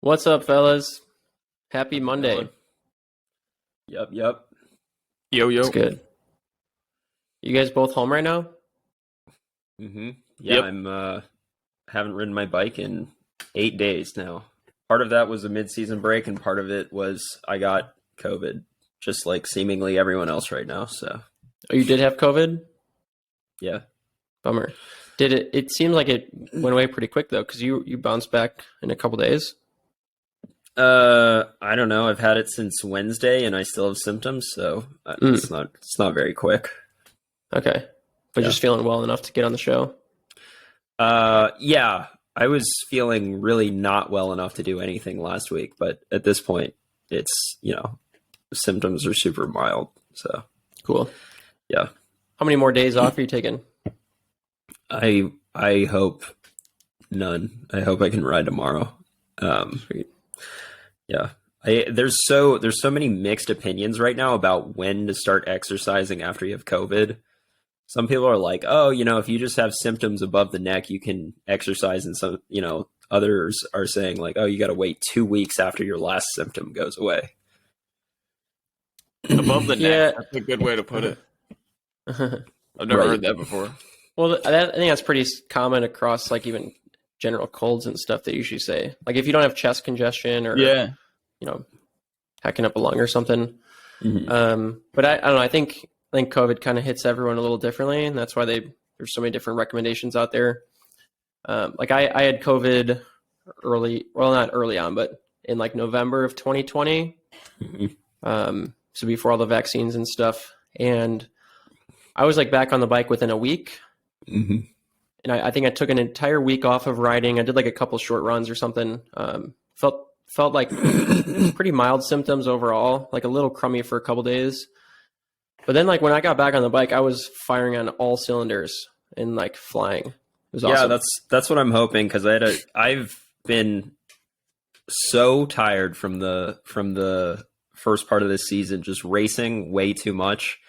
What's up, fellas? Happy Monday. Yep. Yo. It's good. You guys both home right now? Yeah, Yep. I'm haven't ridden my bike in 8 days now. Part of that was a mid-season break, and part of it was I got COVID, just like seemingly everyone else right now. So Oh, you did have COVID? yeah, Bummer. Did it? It seemed like it went away pretty quick though, because you bounced back in a couple days. I don't know. I've had it since Wednesday, and I still have symptoms, so it's not very quick. Okay, but Yeah. just feeling well enough to get on the show. Yeah, I was feeling really not well enough to do anything last week, but at this point, it's the symptoms are super mild. So Cool. yeah. How many more days off are you taking? I hope none. I hope I can ride tomorrow. Sweet. Yeah. There's so many mixed opinions right now about when to start exercising after you have COVID. Some people are like, oh, if you just have symptoms above the neck, you can exercise. And some, others are saying like, oh, you got to wait 2 weeks after your last symptom goes away. Above the neck. Yeah. That's a good way to put it. I've never Right. heard that before. Well, I think that's pretty common across like even general colds and stuff. They usually say like if you don't have chest congestion or Yeah. hacking up a lung or something. Mhm. But I don't know. I think COVID kind of hits everyone a little differently, and that's why there's so many different recommendations out there. Like I had COVID early, well, not early on, but in like November of 2020. Mhm. So before all the vaccines and stuff, and I was like back on the bike within a week, Mhm. and I think I took an entire week off of riding. I did like a couple short runs or something. Felt like pretty mild symptoms overall, like a little crummy for a couple days. But then like when I got back on the bike, I was firing on all cylinders and like flying. It was Yeah, awesome. that's what I'm hoping, because I've been so tired from the first part of this season, just racing way too much.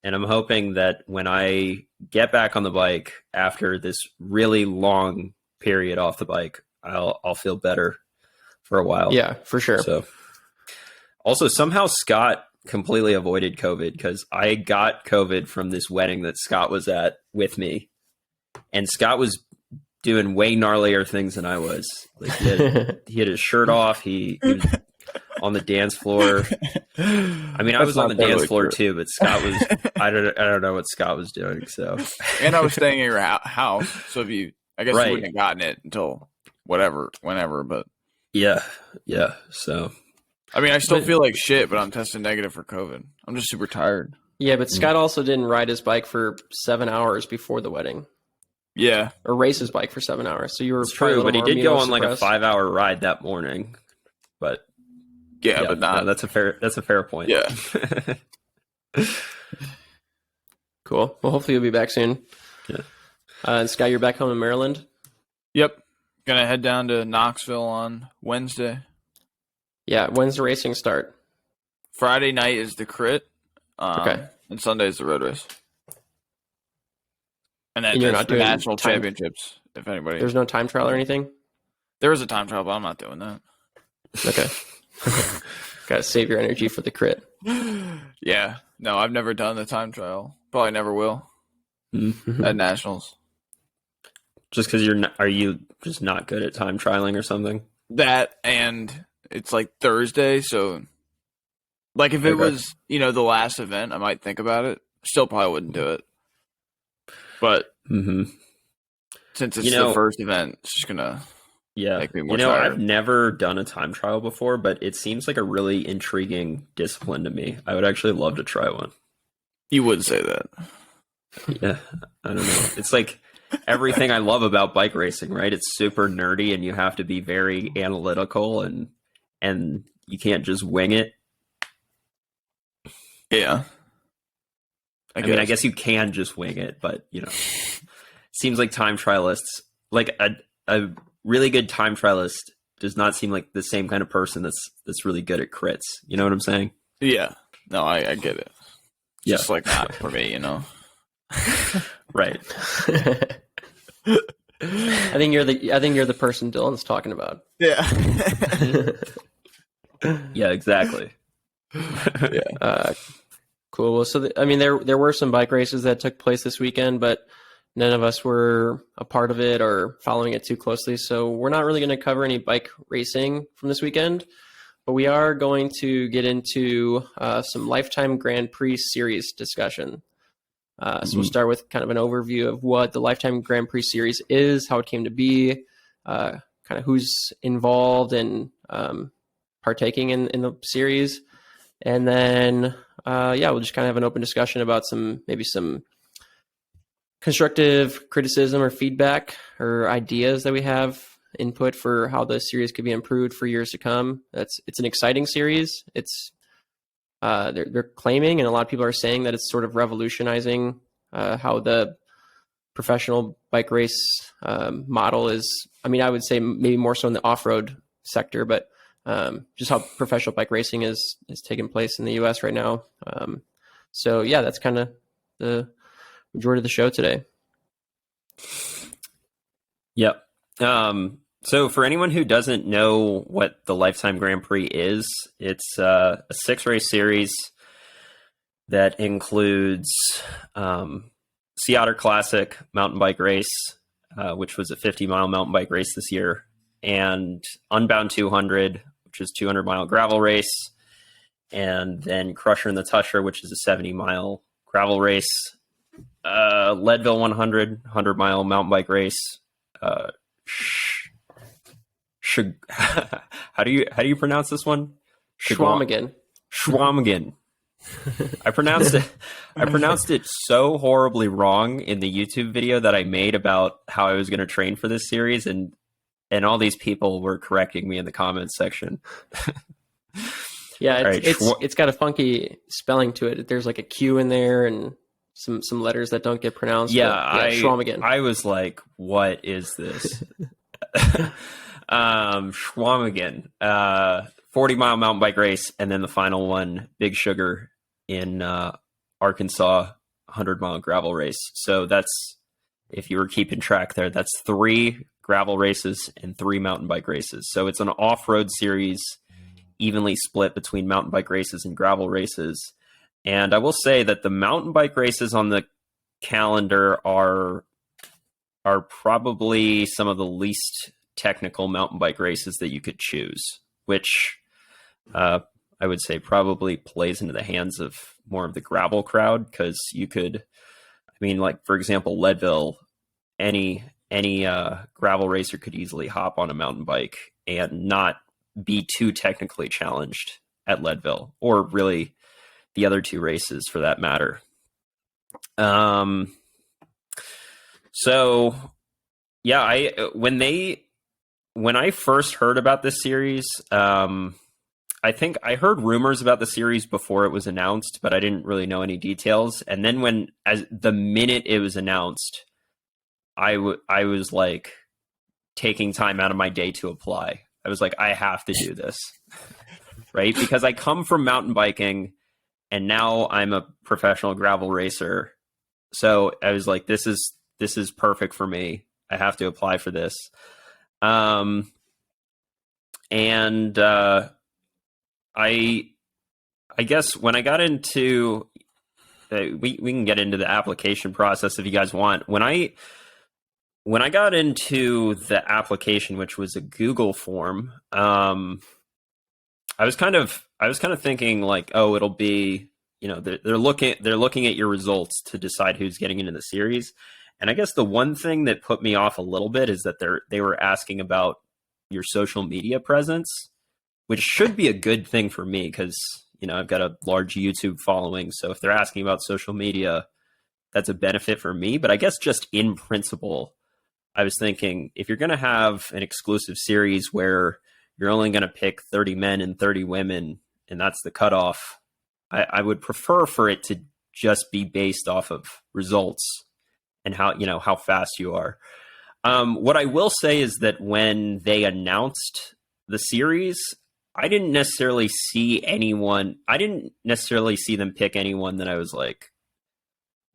And I'm hoping that when I get back on the bike after this really long period off the bike, I'll feel better for a while. Yeah, for sure. So also somehow Scott completely avoided COVID, because I got COVID from this wedding that Scott was at with me. And Scott was doing way gnarlier things than I was. Like he had his shirt off. He was on the dance floor. I mean, I That's was on the not dance totally floor true. too, but Scott was. I don't know what Scott was doing. So And I was staying at your house, so I guess Right. you wouldn't have gotten it until whenever. But yeah. So I mean, I still But- feel like shit, but I'm testing negative for COVID. I'm just super tired. Yeah, but Scott also didn't ride his bike for 7 hours before the wedding, Yeah. or race his bike for 7 hours. So you were it's probably a true, little but he more did go on like a immunosuppressed. 5-hour ride that morning. But Yeah, but not. no, that's a fair point. Yeah. Cool. Well, hopefully you'll be back soon. Yeah. And Scott, you're back home in Maryland. Yep. Gonna head down to Knoxville on Wednesday. Yeah. When's the racing start? Friday night is the crit. Okay. And Sunday is the road race. And And you're that's not the doing national time- championships. If anybody, There's no time trial or anything. there is a time trial, but I'm not doing that. Okay. Got to save your energy for the crit. Yeah, no, I've never done the time trial. Probably never will Mhm. at nationals. Just because are you just not good at time trialing or something? That and it's like Thursday, so like if it Okay. was the last event, I might think about it. Still probably wouldn't do it. But Mm-hmm. since it's You know- the first event, it's just gonna Yeah. make me more tired. I've never done a time trial before, but it seems like a really intriguing discipline to me. I would actually love to try one. You would say that. Yeah. I don't know. It's like everything I love about bike racing, right? It's super nerdy, and you have to be very analytical, and you can't just wing it. Yeah. I mean, I guess you can just wing it, but seems like time trialists, like a really good time trialist, does not seem like the same kind of person that's really good at crits. You know what I'm saying? Yeah. No, I get it. Yeah. Just like not for me, Right. I think you're the person Dylan's talking about. Yeah. Yeah, exactly. Cool. Well, so I mean, there were some bike races that took place this weekend, but none of us were a part of it or following it too closely. So we're not really going to cover any bike racing from this weekend, but we are going to get into some LifeTime Grand Prix series discussion. So we'll start with kind of an overview of what the LifeTime Grand Prix series is, how it came to be, kind of who's involved and partaking in the series. And then, we'll just kind of have an open discussion about some constructive criticism or feedback or ideas that we have, input for how the series could be improved for years to come. It's an exciting series. It's they're claiming, and a lot of people are saying that it's sort of revolutionizing how the professional bike race model is. I mean, I would say maybe more so in the off-road sector, but just how professional bike racing is taking place in the U.S. right now. So yeah, that's kind of the majority of the show today. Yep. So for anyone who doesn't know what the LifeTime Grand Prix is, it's a 6-race series that includes Sea Otter Classic mountain bike race, which was a 50-mile mountain bike race this year, and Unbound 200, which is 200-mile gravel race, and then Crusher and the Tusher, which is a 70-mile gravel race, Leadville 100-mile mountain bike race. How do you pronounce this one? Schwamigan. I pronounced it so horribly wrong in the YouTube video that I made about how I was going to train for this series, and all these people were correcting me in the comments section. Yeah, Right, it's got a funky spelling to it. There's like a Q in there and some letters that don't get pronounced. Yeah, Schwamigan. I was like, what is this? Schwamigan, 40-mile mountain bike race, and then the final one, Big Sugar in Arkansas, 100-mile gravel race. So that's, if you were keeping track there, that's 3 gravel races and 3 mountain bike races. So it's an off-road series, evenly split between mountain bike races and gravel races. And I will say that the mountain bike races on the calendar are probably some of the least technical mountain bike races that you could choose, which I would say probably plays into the hands of more of the gravel crowd, because you could, I mean, like, for example, Leadville, any gravel racer could easily hop on a mountain bike and not be too technically challenged at Leadville, or really the other 2 races for that matter. So yeah, when I first heard about this series, I think I heard rumors about the series before it was announced, but I didn't really know any details. And then as the minute it was announced, I was like taking time out of my day to apply. I was like, I have to do this, right? Because I come from mountain biking, and now I'm a professional gravel racer. So I was like, this is perfect for me. I have to apply for this. I guess when I got into, we can get into the application process if you guys want. When I got into the application, which was a Google form, I was kind of thinking like, oh, it'll be, they're looking at your results to decide who's getting into the series. And I guess the one thing that put me off a little bit is that they were asking about your social media presence, which should be a good thing for me, because I've got a large YouTube following. So if they're asking about social media, that's a benefit for me. But I guess just in principle, I was thinking, if you're going to have an exclusive series where you're only going to pick 30 men and 30 women, and that's the cutoff, I would prefer for it to just be based off of results and how fast you are. What I will say is that when they announced the series, I didn't necessarily see them pick anyone that I was like,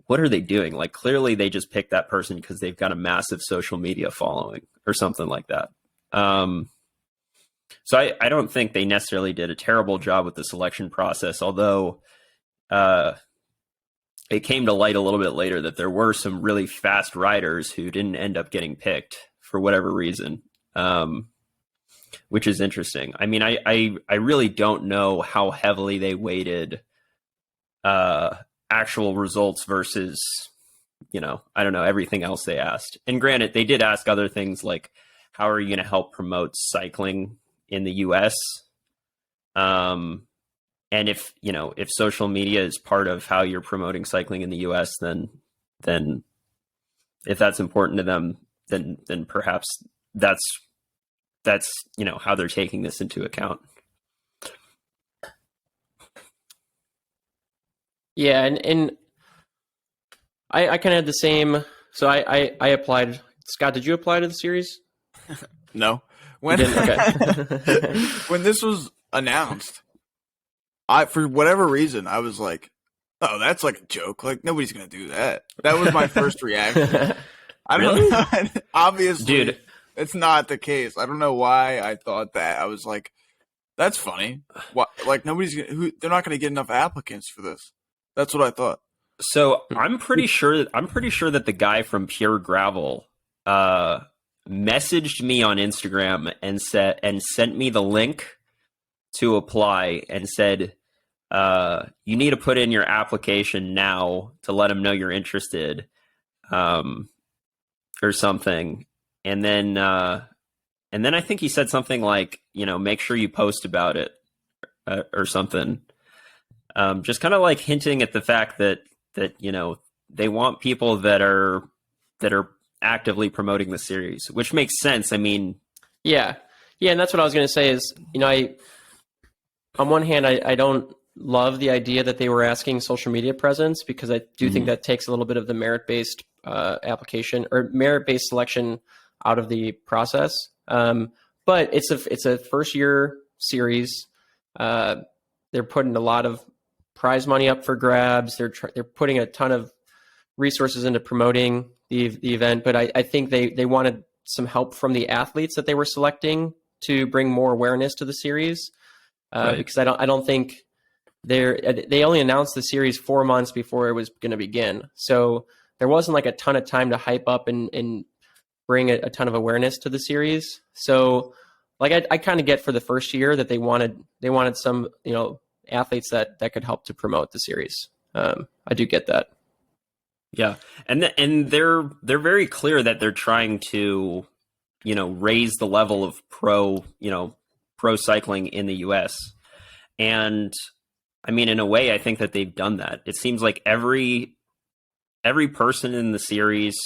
what are they doing? Like, clearly they just picked that person because they've got a massive social media following or something like that. So I don't think they necessarily did a terrible job with the selection process, although it came to light a little bit later that there were some really fast riders who didn't end up getting picked for whatever reason, which is interesting. I mean, I really don't know how heavily they weighted actual results versus, I don't know, everything else they asked. And granted, they did ask other things like, how are you going to help promote cycling in the US? And if social media is part of how you're promoting cycling in the US, then if that's important to them, then perhaps that's how they're taking this into account. Yeah, and I kind of had the same. So I applied. Scott, did you apply to the series? No. When Okay. when this was announced, for whatever reason, I was like, "Oh, that's like a joke. Like nobody's gonna do that." That was my first reaction. I don't know. Obviously, dude, it's not the case. I don't know why I thought that. I was like, "That's funny." What? Like nobody's gonna. They're not gonna get enough applicants for this. That's what I thought. So I'm pretty sure that the guy from Pure Gravel messaged me on Instagram and sent me the link to apply and said, you need to put in your application now to let them know you're interested, or something. And then I think he said something like, make sure you post about it, or something. Just kind of like hinting at the fact that they want people that are actively promoting the series, which makes sense. I mean, yeah, and that's what I was going to say is, on one hand, I don't love the idea that they were asking social media presence, because I do think that takes a little bit of the merit-based application or merit-based selection out of the process. But it's a first year series. They're putting a lot of prize money up for grabs. They're putting a ton of resources into promoting the event. But I think they wanted some help from the athletes that they were selecting to bring more awareness to the series. Right. Because I don't think they only announced the series 4 months before it was going to begin. So there wasn't like a ton of time to hype up and bring a ton of awareness to the series. So like I kind of get for the first year that they wanted some, athletes that could help to promote the series. I do get that. Yeah. And they're very clear that they're trying to, raise the level of pro cycling in the US. And I mean, in a way, I think that they've done that. It seems like every person in the series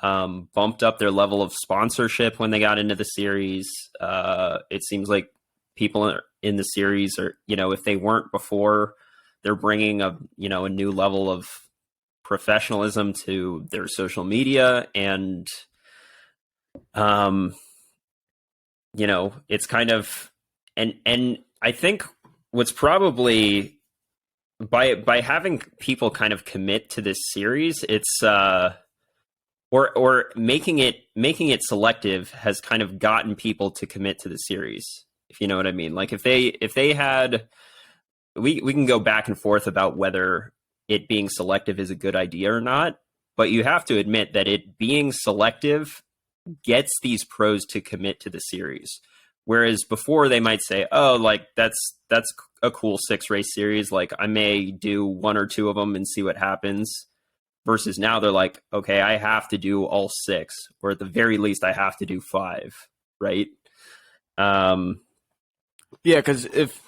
bumped up their level of sponsorship when they got into the series. It seems like people in the series are, if they weren't before, they're bringing a new level of professionalism to their social media. And, it's kind of, and I think what's probably by having people kind of commit to this series, it's, or making it selective has kind of gotten people to commit to the series, if you know what I mean. Like if they had, we can go back and forth about whether it being selective is a good idea or not, but you have to admit that it being selective gets these pros to commit to the series. Whereas before they might say, oh, like that's a cool 6 race series. Like I may do 1 or 2 of them and see what happens. Versus now they're like, okay, I have to do all 6, or at the very least I have to do 5. Right. Yeah. Cause if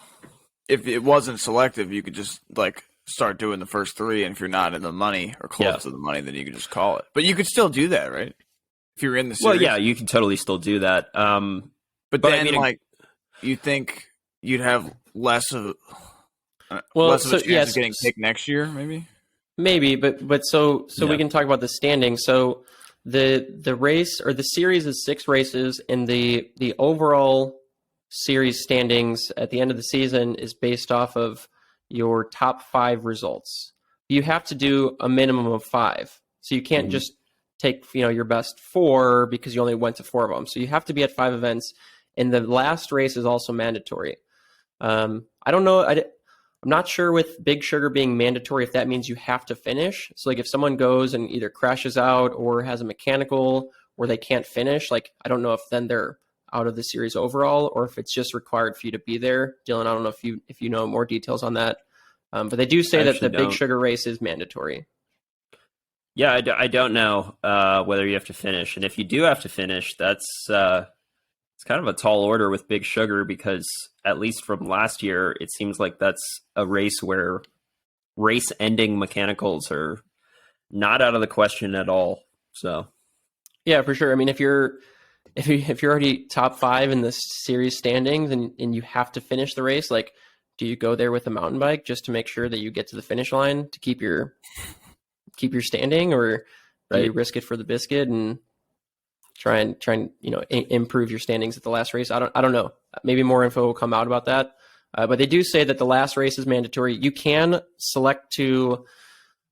it wasn't selective, you could just like start doing the first 3. And if you're not in the money or close to the money, then you could just call it, but you could still do that, right? If you're in the series. Well, yeah, you can totally still do that. But then, I mean, you think you'd have less of a chance of getting picked next year, maybe? Maybe, but so we can talk about the standing. So the race or the series is 6 races, and the overall series standings at the end of the season is based off of your top 5 results. you have to do a minimum of 5. So you can't just take, your best 4 because you only went to 4 of them. So you have to be at 5 events, and the last race is also mandatory. I don't know. I'm not sure with Big Sugar being mandatory if that means you have to finish. So like if someone goes and either crashes out or has a mechanical or they can't finish, like I don't know if then they're out of the series overall or if it's just required for you to be there. Dylan, I don't know if you know more details on that. But they do say that the Big Sugar race is mandatory. Yeah, I don't know whether you have to finish. And if you do have to finish, that's it's kind of a tall order with Big Sugar because at least from last year, it seems like that's a race where race-ending mechanicals are not out of the question at all. So, yeah, for sure. I mean, if you're already top 5 in the series standings and you have to finish the race, like, do you go there with a mountain bike just to make sure that you get to the finish line to keep your standing, or do you risk it for the biscuit and try and improve your standings at the last race? I don't know. Maybe more info will come out about that. But they do say that the last race is mandatory. You can select to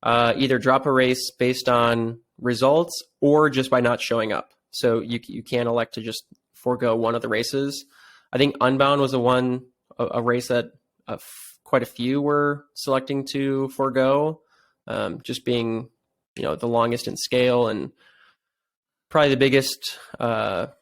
either drop a race based on results or just by not showing up. So you can elect to just forego one of the races. I think Unbound was a race that quite a few were selecting to forego, just being, the longest in scale and probably the biggest, probably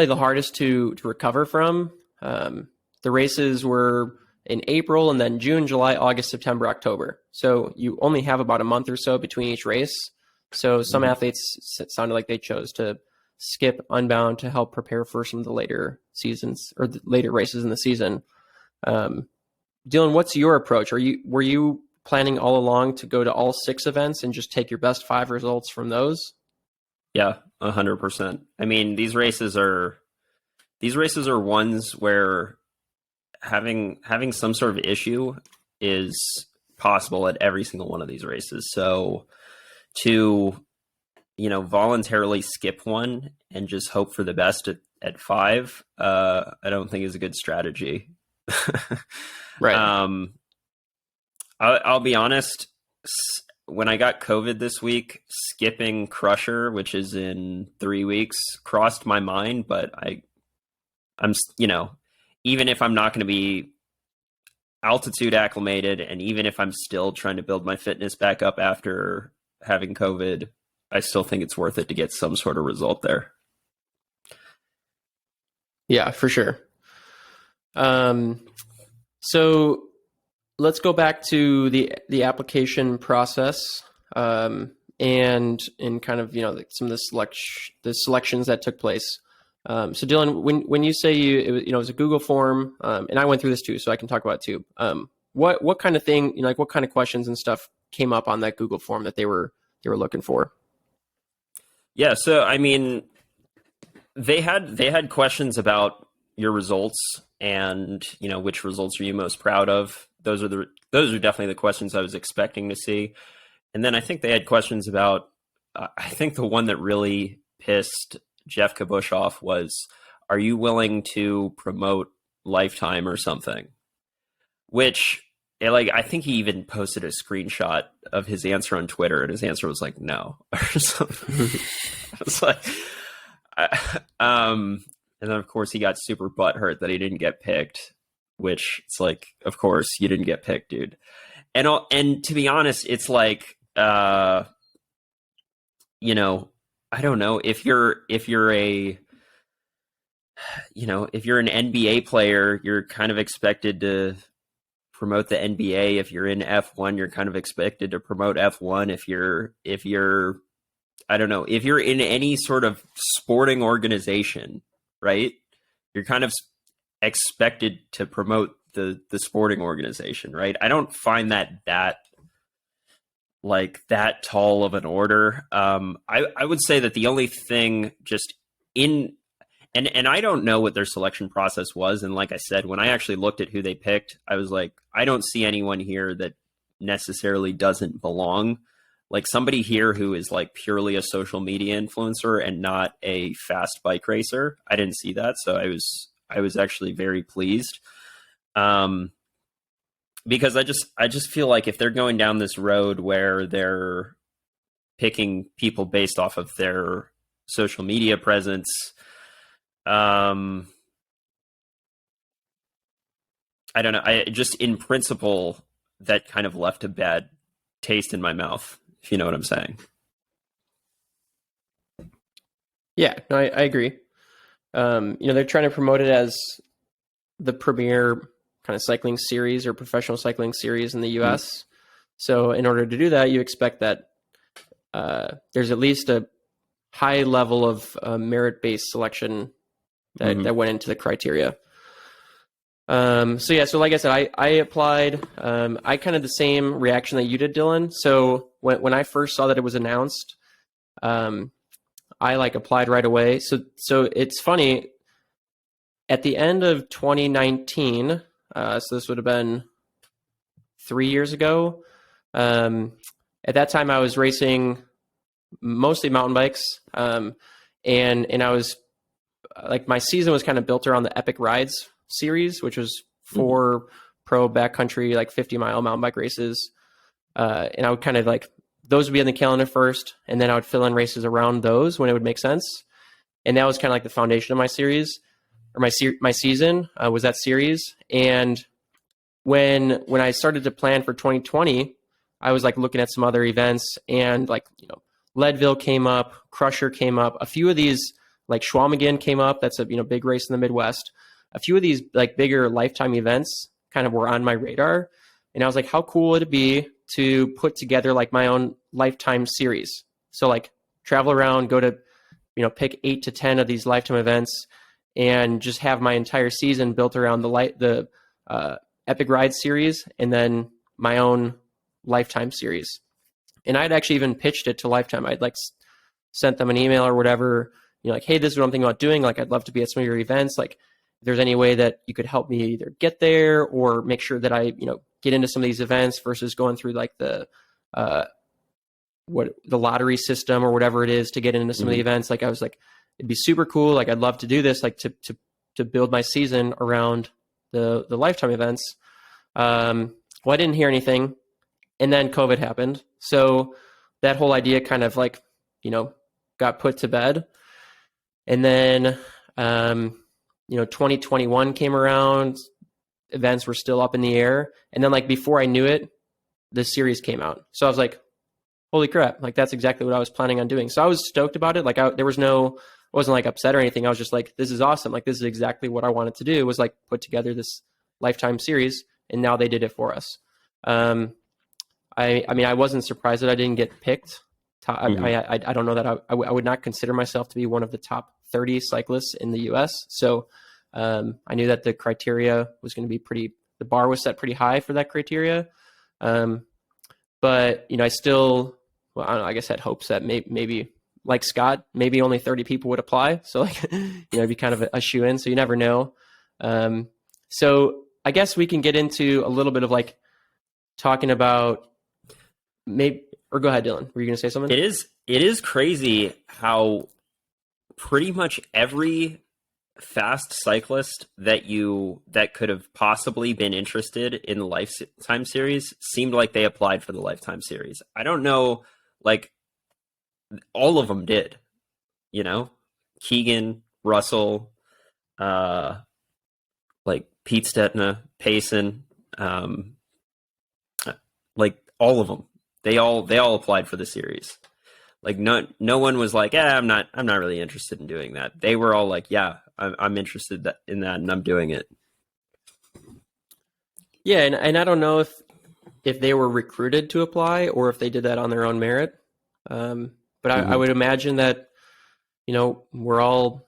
the hardest to recover from. The races were in April and then June, July, August, September, October. So you only have about a month or so between each race. So some athletes sounded like they chose to skip Unbound to help prepare for some of the later seasons or the later races in the season. Dylan, what's your approach? Were you planning all along to go to all 6 events and just take your best 5 results from those? Yeah, 100%. I mean, these races are ones where having some sort of issue is possible at every single one of these races. So to, voluntarily skip one and just hope for the best at 5, I don't think is a good strategy. Right. I'll be honest. When I got COVID this week, skipping Crusher, which is in 3 weeks, crossed my mind. But I'm, even if I'm not going to be altitude acclimated, and even if I'm still trying to build my fitness back up after having COVID, I still think it's worth it to get some sort of result there. Yeah, for sure. So let's go back to the application process, and kind of some of the selections that took place. So Dylan, when you say it was a Google form, and I went through this too, so I can talk about it too. What kind of thing, what kind of questions and stuff came up on that Google form that they were looking for? Yeah, so I mean, they had questions about your results and which results are you most proud of. Those are definitely the questions I was expecting to see. And then I think they had questions about I think the one that really pissed Jeff Kabush off was, are you willing to promote LifeTime or something? Which I think he even posted a screenshot of his answer on Twitter, and his answer was like no or something. I was like, and then of course he got super butthurt that he didn't get picked, which it's like, of course you didn't get picked, dude. And to be honest, it's like, I don't know, if you're an NBA player, you're kind of expected to promote the NBA. If you're in F1, you're kind of expected to promote F1. If you're I don't know, if you're in any sort of sporting organization, right, you're kind of expected to promote the sporting organization, right? I don't find that tall of an order. I would say that the only thing just and I don't know what their selection process was. And like I said, when I actually looked at who they picked, I was like, I don't see anyone here that necessarily doesn't belong. Like somebody here who is like purely a social media influencer and not a fast bike racer. I didn't see that. So I was actually very pleased. because I just feel like if they're going down this road where they're picking people based off of their social media presence, I don't know. I just, in principle, that kind of left a bad taste in my mouth, if you know what I'm saying. Yeah, no, I agree. They're trying to promote it as the premier kind of cycling series or professional cycling series in the U.S. So in order to do that, you expect that there's at least a high level of merit-based selection that went into the criteria. So like I said, I applied. I kind of the same reaction that you did, Dylan. So when I first saw that it was announced, I applied right away. So it's funny. At the end of 2019, so this would have been 3 years ago. At that time, I was racing mostly mountain bikes, and I was my season was kind of built around the Epic Rides series, which was 4 pro backcountry 50-mile mountain bike races, and I would kind of those would be on the calendar first, and then I would fill in races around those when it would make sense, and that was kind of the foundation of my series. Or my season was that series. And when I started to plan for 2020, I was looking at some other events, and Leadville came up, Crusher came up, a few of these Schwamigan came up. That's a big race in the Midwest. A few of these bigger lifetime events kind of were on my radar, and I was how cool would it be to put together my own lifetime series? So travel around, go to pick 8 to 10 of these lifetime events, and just have my entire season built around the Epic Ride series, and then my own lifetime series. And I'd actually even pitched it to Lifetime. I'd sent them an email or whatever, hey, this is what I'm thinking about doing. I'd love to be at some of your events. If there's any way that you could help me either get there or make sure that I, get into some of these events versus going through the lottery system or whatever it is to get into some of the events. I was it'd be super cool. I'd love to do this, to build my season around the lifetime events. Well, I didn't hear anything, and then COVID happened. So that whole idea kind of got put to bed. And then, 2021 came around, events were still up in the air. And then before I knew it, the series came out. So I was holy crap, that's exactly what I was planning on doing. So I was stoked about it. I wasn't upset or anything. I was just this is awesome. This is exactly what I wanted to do, was put together this lifetime series, and now they did it for us. I wasn't surprised that I didn't get picked. I don't know that I would not consider myself to be one of the top 30 cyclists in the US. So I knew that the criteria was going to be the bar was set pretty high for that criteria. But I still, I don't know, I guess had hopes that maybe like Scott, maybe only 30 people would apply. So it'd be kind of a shoe-in. So you never know. So I guess we can get into a little bit of talking about or go ahead, Dylan. Were you going to say something? It is crazy how pretty much every fast cyclist that could have possibly been interested in the Lifetime series seemed like they applied for the Lifetime series. I don't know, all of them did, Keegan, Russell, Pete Stetna, Payson, all of them. They all applied for the series. No one was I'm not really interested in doing that. They were all yeah, I'm interested in that, and I'm doing it. Yeah, and I don't know if they were recruited to apply or if they did that on their own merit. But I would imagine that we're all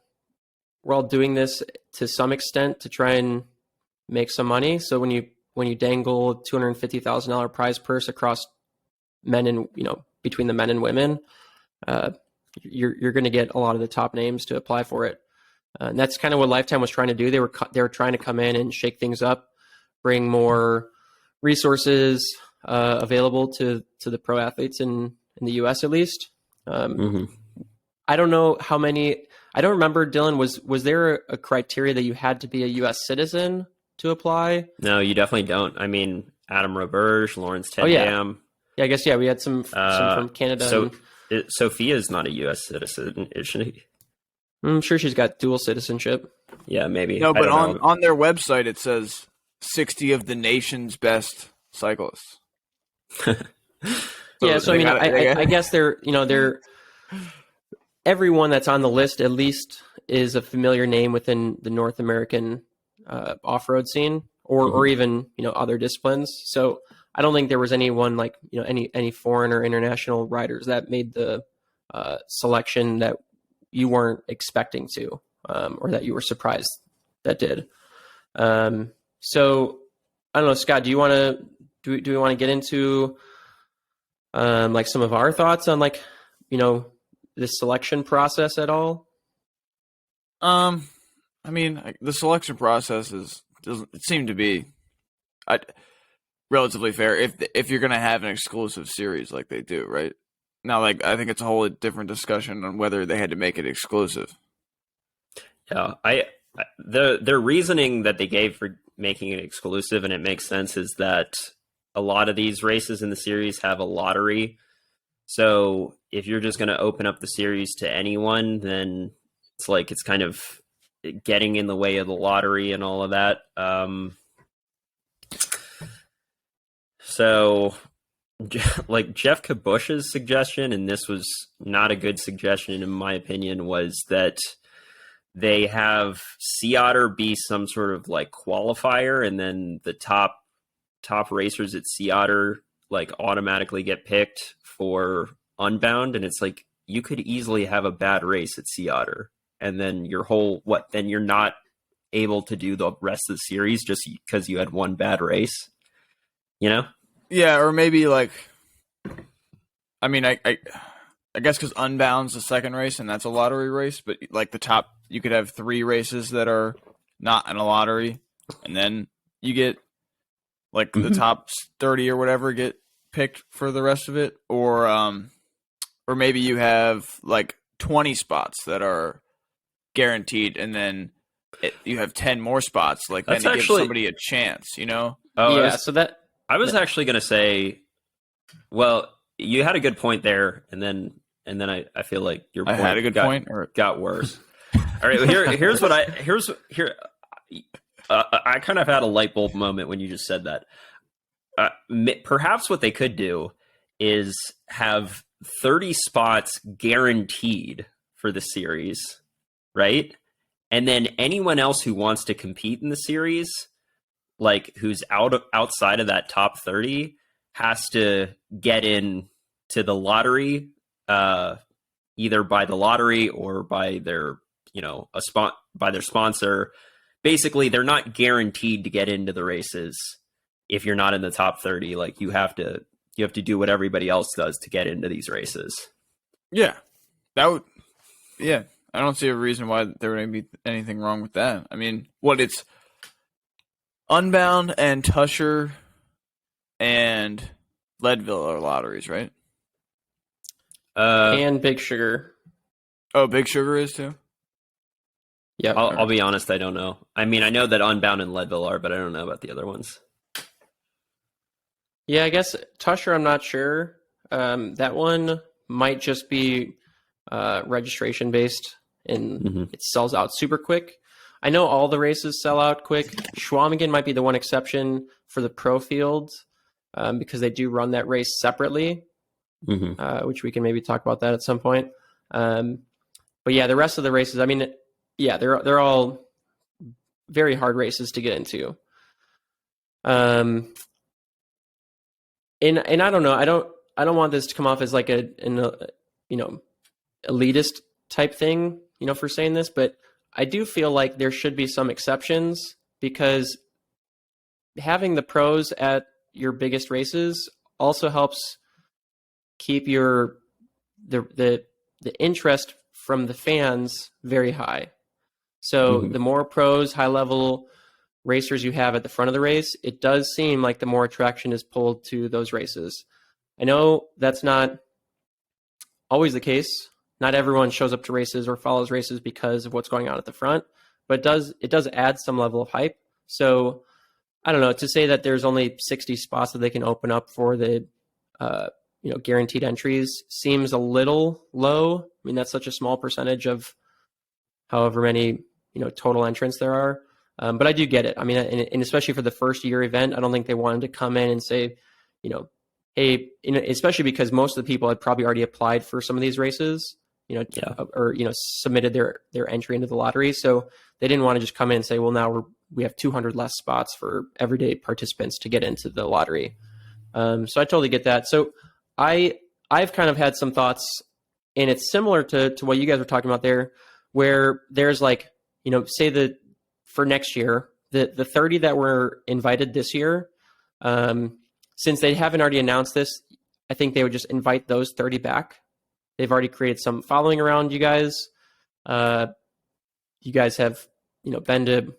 doing this to some extent to try and make some money. So when you dangle $250,000 prize purse across men and between the men and women, you're going to get a lot of the top names to apply for it. And that's kind of what Lifetime was trying to do. They were trying to come in and shake things up, bring more resources available to the pro athletes in the U.S. at least. I don't know how many. I don't remember, Dylan. Was there a criteria that you had to be a U.S. citizen to apply? No, you definitely don't. I mean, Adam Roberge, Lawrence Oh, yeah. Tendam. Yeah, I guess, we had some from Canada. So Sophia's not a U.S. citizen, is she? I'm sure she's got dual citizenship. Yeah, maybe. No, I but don't know. on their website it says 60 of the nation's best cyclists. Yeah, so I mean, I guess they're everyone that's on the list at least is a familiar name within the North American off-road scene, or even other disciplines. So I don't think there was anyone like any foreign or international riders that made the selection that you weren't expecting to, or that you were surprised that did. So I don't know, Scott. Do you want to do we want to get into like some of our thoughts on this selection process at all? I mean, the selection process doesn't seem to be relatively fair if you're going to have an exclusive series like they do, right? Now, I think it's a whole different discussion on whether they had to make it exclusive. Yeah, their reasoning that they gave for making it exclusive, and it makes sense, is that a lot of these races in the series have a lottery. So if you're just going to open up the series to anyone, then it's kind of getting in the way of the lottery and all of that. So like Jeff Kabush's suggestion, and this was not a good suggestion in my opinion, was that they have Sea Otter be some sort of like qualifier, and then the top racers at Sea Otter automatically get picked for Unbound. And it's like, you could easily have a bad race at Sea Otter, and then then you're not able to do the rest of the series just because you had one bad race, Yeah, or maybe I mean, I guess because Unbound's the second race and that's a lottery race, but the top, you could have 3 races that are not in a lottery, and then you get the top 30 or whatever get picked for the rest of it, or maybe you have 20 spots that are guaranteed, and then you have 10 more spots, then to give somebody a chance, Oh, yeah. I was actually going to say, well, you had a good point there, and then I feel like your point had a good point got worse. All right, here's what I kind of had a light bulb moment when you just said that. Perhaps what they could do is have 30 spots guaranteed for the series, right? And then anyone else who wants to compete in the series, who's outside of that top 30, has to get in to the lottery, either by the lottery or by their by their sponsor. Basically, they're not guaranteed to get into the races if you're not in the top 30. You have to do what everybody else does to get into these races. Yeah, I don't see a reason why there would be anything wrong with that. I mean, it's Unbound and Tusher and Leadville are lotteries, right? And Big Sugar. Oh, Big Sugar is too? Yeah. I'll be honest, I don't know. I mean, I know that Unbound and Leadville are, but I don't know about the other ones. Yeah, I guess Tusher, I'm not sure. That one might just be registration based, and it sells out super quick. I know all the races sell out quick. Schwamigan might be the one exception for the pro field, because they do run that race separately, which we can maybe talk about that at some point. But yeah, the rest of the races, I mean, yeah, they're all very hard races to get into. And I don't know, I don't want this to come off as like an elitist type thing, for saying this, but I do feel like there should be some exceptions, because having the pros at your biggest races also helps keep the interest from the fans very high. So the more pros, high level racers you have at the front of the race, it does seem like the more attraction is pulled to those races. I know that's not always the case. Not everyone shows up to races or follows races because of what's going on at the front, but it does add some level of hype. So I don't know, to say that there's only 60 spots that they can open up for the guaranteed entries seems a little low. I mean, that's such a small percentage of however many total entrants there are. But I do get it. I mean, and especially for the first year event, I don't think they wanted to come in and say, hey, especially because most of the people had probably already applied for some of these races, or submitted their entry into the lottery. So they didn't want to just come in and say, well, now we have 200 less spots for everyday participants to get into the lottery. So I totally get that. So I've kind of had some thoughts, and it's similar to what you guys were talking about there, where there's like, say that for next year, the 30 that were invited this year, since they haven't already announced this, I think they would just invite those 30 back. They've already created some following around you guys. You guys have, been to,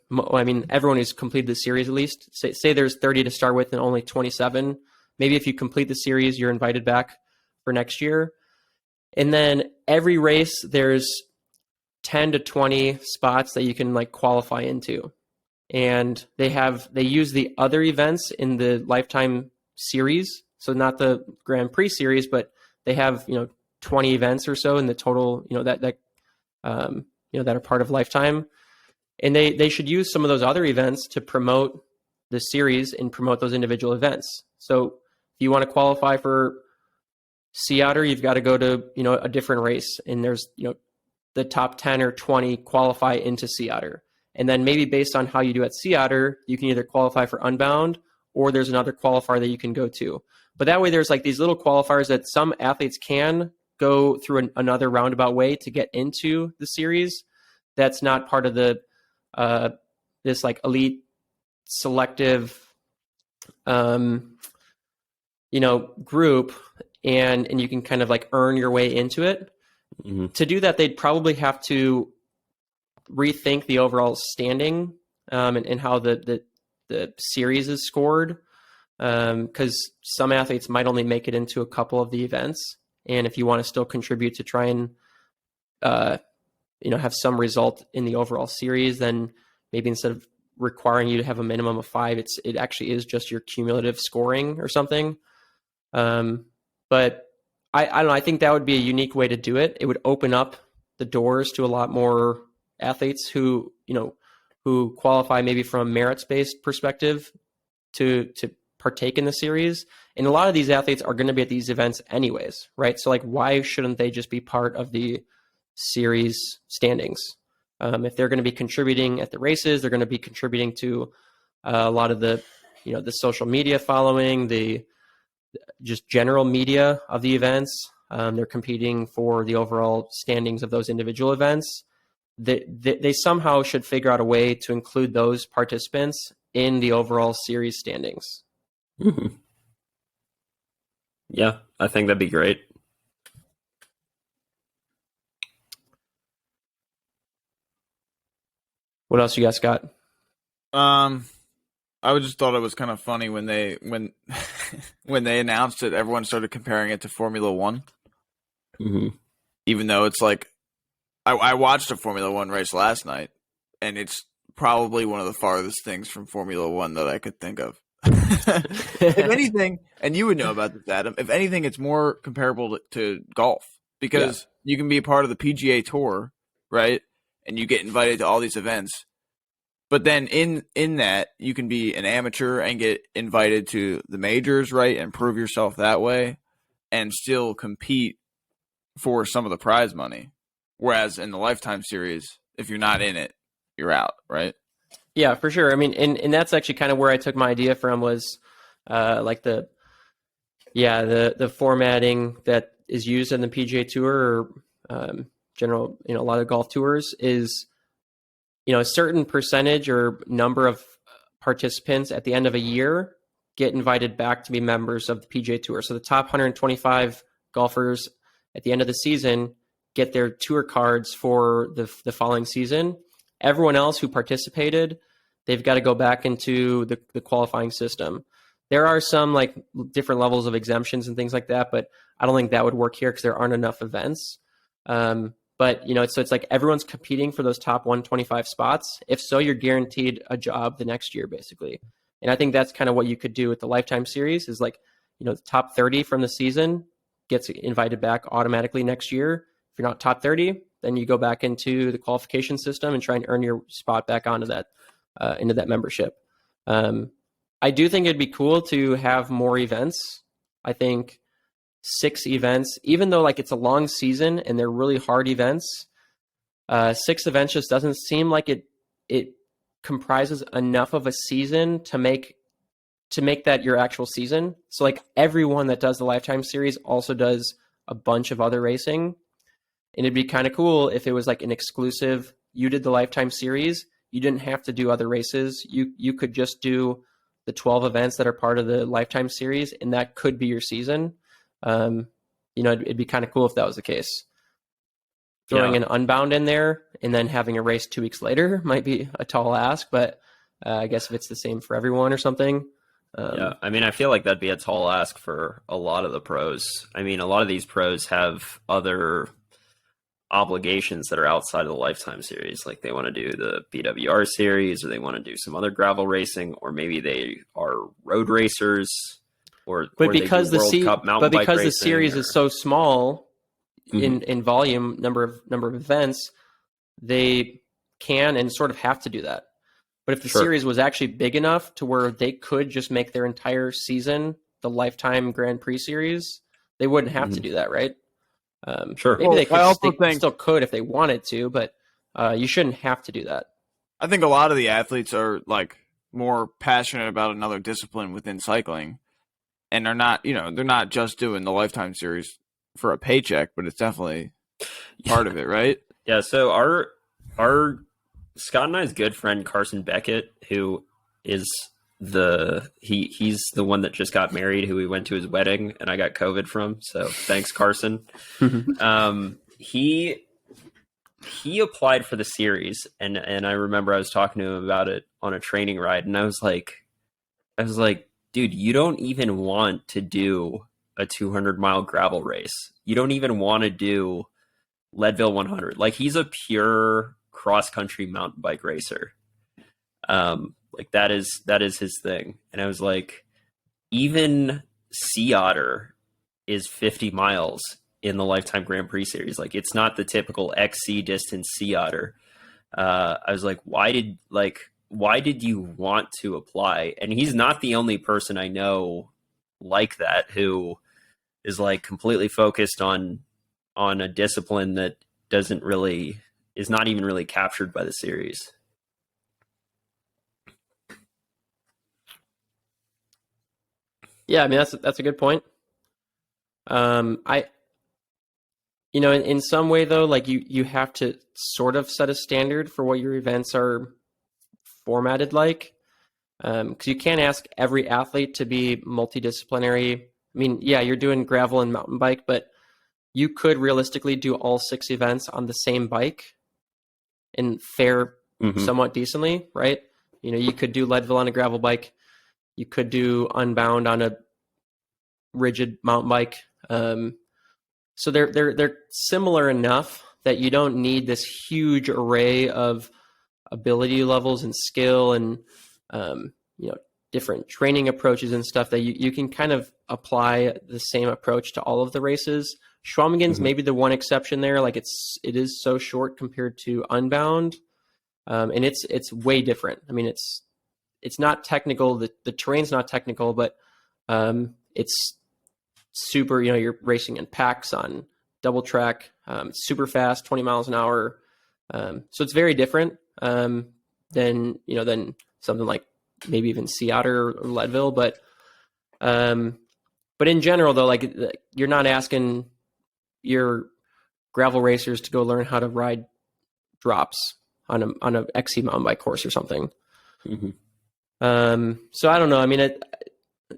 everyone who's completed the series at least. Say there's 30 to start with and only 27. Maybe if you complete the series, you're invited back for next year. And then every race, there's 10 to 20 spots that you can like qualify into. And they use the other events in the Lifetime series. So not the Grand Prix series, but they have, 20 events or so in the total, that are part of Lifetime. And they should use some of those other events to promote the series and promote those individual events. So if you want to qualify for Sea Otter, you've got to go to, a different race. And there's, the top 10 or 20 qualify into Sea Otter. And then maybe based on how you do at Sea Otter, you can either qualify for Unbound or there's another qualifier that you can go to. But that way there's like these little qualifiers that some athletes can go through another roundabout way to get into the series. That's not part of the this like elite selective group, and you can kind of like earn your way into it. Mm-hmm. To do that, they'd probably have to rethink the overall standing and how the series is scored, because some athletes might only make it into a couple of the events. And if you want to still contribute to try and have some result in the overall series, then maybe instead of requiring you to have a minimum of 5, it actually is just your cumulative scoring or something. But I don't know. I think that would be a unique way to do it. It would open up the doors to a lot more athletes who qualify maybe from a merits-based perspective to partake in the series. And a lot of these athletes are going to be at these events anyways, right? So like, why shouldn't they just be part of the series standings? If they're going to be contributing at the races, they're going to be contributing to a lot of the social media following, the just general media of the events. They're competing for the overall standings of those individual events. They somehow should figure out a way to include those participants in the overall series standings. Mm-hmm. Yeah, I think that'd be great. What else you guys got? I just thought it was kind of funny when they announced it, everyone started comparing it to Formula One. Mm-hmm. Even though it's like, I watched a Formula One race last night, and it's probably one of the farthest things from Formula One that I could think of. If anything, and you would know about this, Adam, if anything, it's more comparable to golf, because you can be a part of the PGA Tour, right? And you get invited to all these events. But then in that, you can be an amateur and get invited to the majors, right? And prove yourself that way and still compete for some of the prize money. Whereas in the Lifetime series, if you're not in it, you're out, right? Yeah, for sure. I mean, and that's actually kind of where I took my idea from, was like the formatting that is used in the PGA Tour or general, a lot of golf tours is, a certain percentage or number of participants at the end of a year get invited back to be members of the PGA Tour. So the top 125 golfers at the end of the season get their tour cards for the following season. Everyone else who participated, they've got to go back into the qualifying system. There are some like different levels of exemptions and things like that, but I don't think that would work here because there aren't enough events. But, so it's like everyone's competing for those top 125 spots. If so, you're guaranteed a job the next year, basically. And I think that's kind of what you could do with the Lifetime Series is like, the top 30 from the season gets invited back automatically next year. If you're not top 30, then you go back into the qualification system and try and earn your spot back onto that, into that membership. I do think it'd be cool to have more events. I think 6 events, even though like it's a long season and they're really hard events, 6 events just doesn't seem like it comprises enough of a season to make that your actual season. So like everyone that does the Lifetime Series also does a bunch of other racing. And it'd be kind of cool if it was like an exclusive, you did the Lifetime Series, you didn't have to do other races. You could just do the 12 events that are part of the Lifetime Series, and that could be your season. It'd be kind of cool if that was the case. Throwing an Unbound in there and then having a race 2 weeks later might be a tall ask, but I guess if it's the same for everyone or something. I feel like that'd be a tall ask for a lot of the pros. I mean, a lot of these pros have other obligations that are outside of the Lifetime Series. Like they want to do the BWR series, or they want to do some other gravel racing, or maybe they are road racers, because the series is so small in volume, number of events, they can and sort of have to do that. But if the series was actually big enough to where they could just make their entire season the Lifetime Grand Prix series, they wouldn't have to do that, right? Maybe they still could if they wanted to, but you shouldn't have to do that. I think a lot of the athletes are like more passionate about another discipline within cycling, and they're not just doing the Lifetime Series for a paycheck, but it's definitely part of it, right? Yeah. So our Scott and I's good friend Carson Beckett, who is he's the one that just got married, who we went to his wedding and I got COVID from. So thanks, Carson. He applied for the series, and I remember I was talking to him about it on a training ride, and I was like, dude, you don't even want to do a 200-mile gravel race. You don't even want to do Leadville 100. Like, he's a pure cross-country mountain bike racer. Like that is his thing. And I was like, even Sea Otter is 50 miles in the Lifetime Grand Prix series. Like, it's not the typical XC distance Sea Otter. I was like, why did you want to apply? And he's not the only person I know like that, who is like completely focused on a discipline that is not even really captured by the series. Yeah, I mean, that's a good point. In some way though, like you have to sort of set a standard for what your events are formatted like. Because you can't ask every athlete to be multidisciplinary. I mean, yeah, you're doing gravel and mountain bike, but you could realistically do all 6 events on the same bike and fare somewhat decently, right? You could do Leadville on a gravel bike. You could do Unbound on a rigid mountain bike. So they're similar enough that you don't need this huge array of ability levels and skill and different training approaches and stuff that you can kind of apply the same approach to all of the races. Schwamigen's maybe the one exception there. Like it is so short compared to Unbound, and it's way different. I mean, it's not technical. The terrain's not technical, but it's super. You're racing in packs on double track, super fast, 20 miles an hour. So it's very different than something like maybe even Sea Otter or Leadville. But in general, though, like you're not asking your gravel racers to go learn how to ride drops on a XC mountain bike course or something. So I don't know. I mean,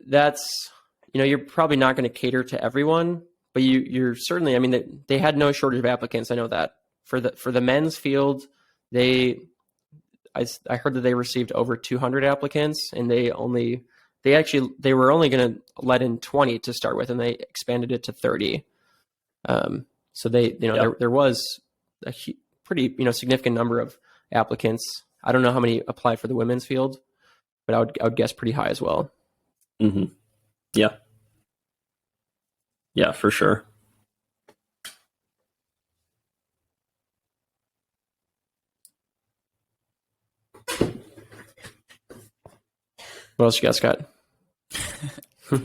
that's you're probably not going to cater to everyone, but you're certainly. I mean, they had no shortage of applicants. I know that for the men's field, I heard that they received over 200 applicants, and they were only going to let in 20 to start with, and they expanded it to 30. So there was a pretty significant number of applicants. I don't know how many applied for the women's field, but I would guess pretty high as well. Mm-hmm. Yeah. Yeah, for sure. What else you got, Scott?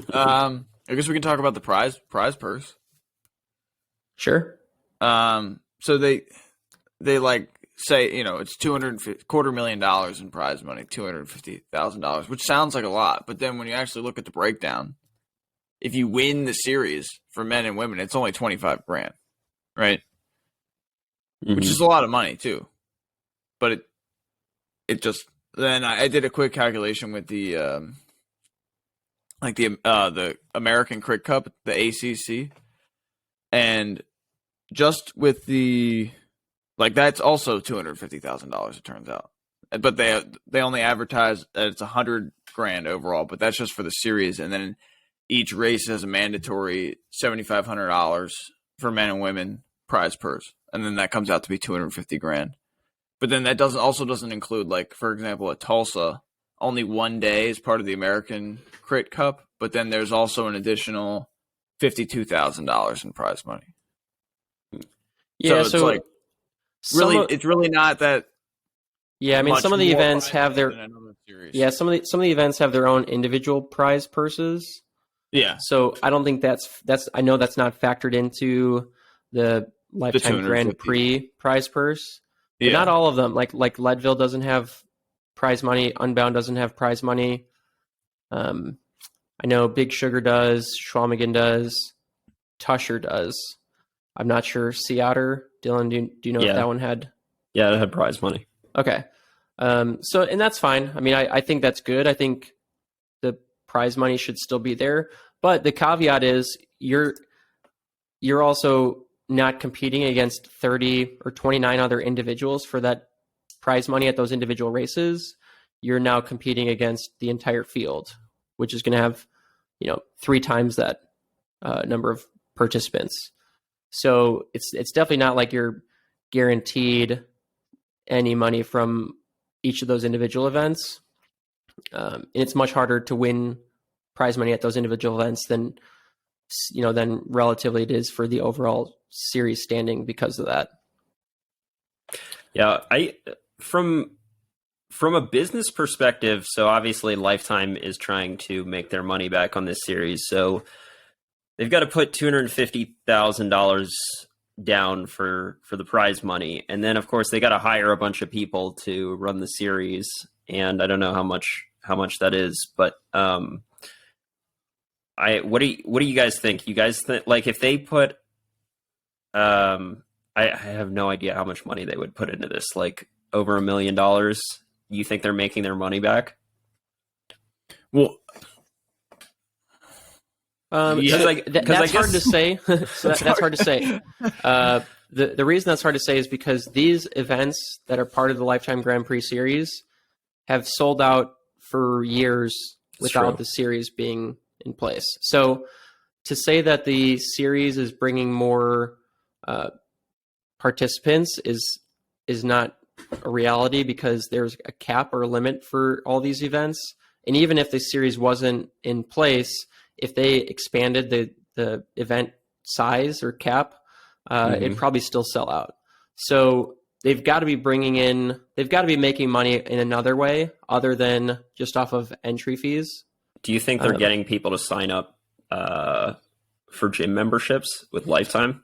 I guess we can talk about the prize purse. Sure. So they like say, you know, it's $250,000 in prize money, $250,000, which sounds like a lot, but then when you actually look at the breakdown, if you win the series for men and women, it's only 25 grand, right? Mm-hmm. Which is a lot of money too. But it just then I did a quick calculation with the American Cricket Cup, the ACC, and just with the that's also $250,000. It turns out, but they only advertise that it's 100 grand overall, but that's just for the series, and then each race has a mandatory $7,500 for men and women prize purse, and then that comes out to be 250 grand. But then that doesn't include, like, for example, at Tulsa, only one day is part of the American Crit Cup, but then there's also an additional $52,000 in prize money. Yeah, so it's like really, it's really not that. Yeah, I mean, some of the events have their some of the events have their own individual prize purses. Yeah. So I don't think that's I know that's not factored into the LifeTime Grand Prix prize purse. But not all of them. Like Leadville doesn't have prize money. Unbound doesn't have prize money. I know Big Sugar does. Schwalmigan does. Tusher does. I'm not sure. Sea Otter. Dylan, do you know if that one had? Yeah, it had prize money. Okay. So, and that's fine. I mean, I think that's good. I think the prize money should still be there. But the caveat is you're also not competing against 30 or 29 other individuals for that prize money at those individual races. You're now competing against the entire field, which is going to have, 3 times that number of participants. So it's definitely not like you're guaranteed any money from each of those individual events. And it's much harder to win prize money at those individual events than relatively it is for the overall series standing because of that. Yeah, from a business perspective, so obviously Lifetime is trying to make their money back on this series. So they've got to put $250,000 down for the prize money. And then of course they got to hire a bunch of people to run the series. And I don't know how much that is, but what do you guys think? You guys think, like, if they put I have no idea how much money they would put into this, like over $1 million. You think they're making their money back? Well, that's hard to say. That's hard to say. The reason that's hard to say is because these events that are part of the LifeTime Grand Prix series have sold out for years without the series being in place. So to say that the series is bringing more participants is not a reality, because there's a cap or a limit for all these events. And even if the series wasn't in place, if they expanded the event size or cap, it'd probably still sell out. So they've got to be making money in another way other than just off of entry fees. Do you think they're getting people to sign up for gym memberships with Lifetime?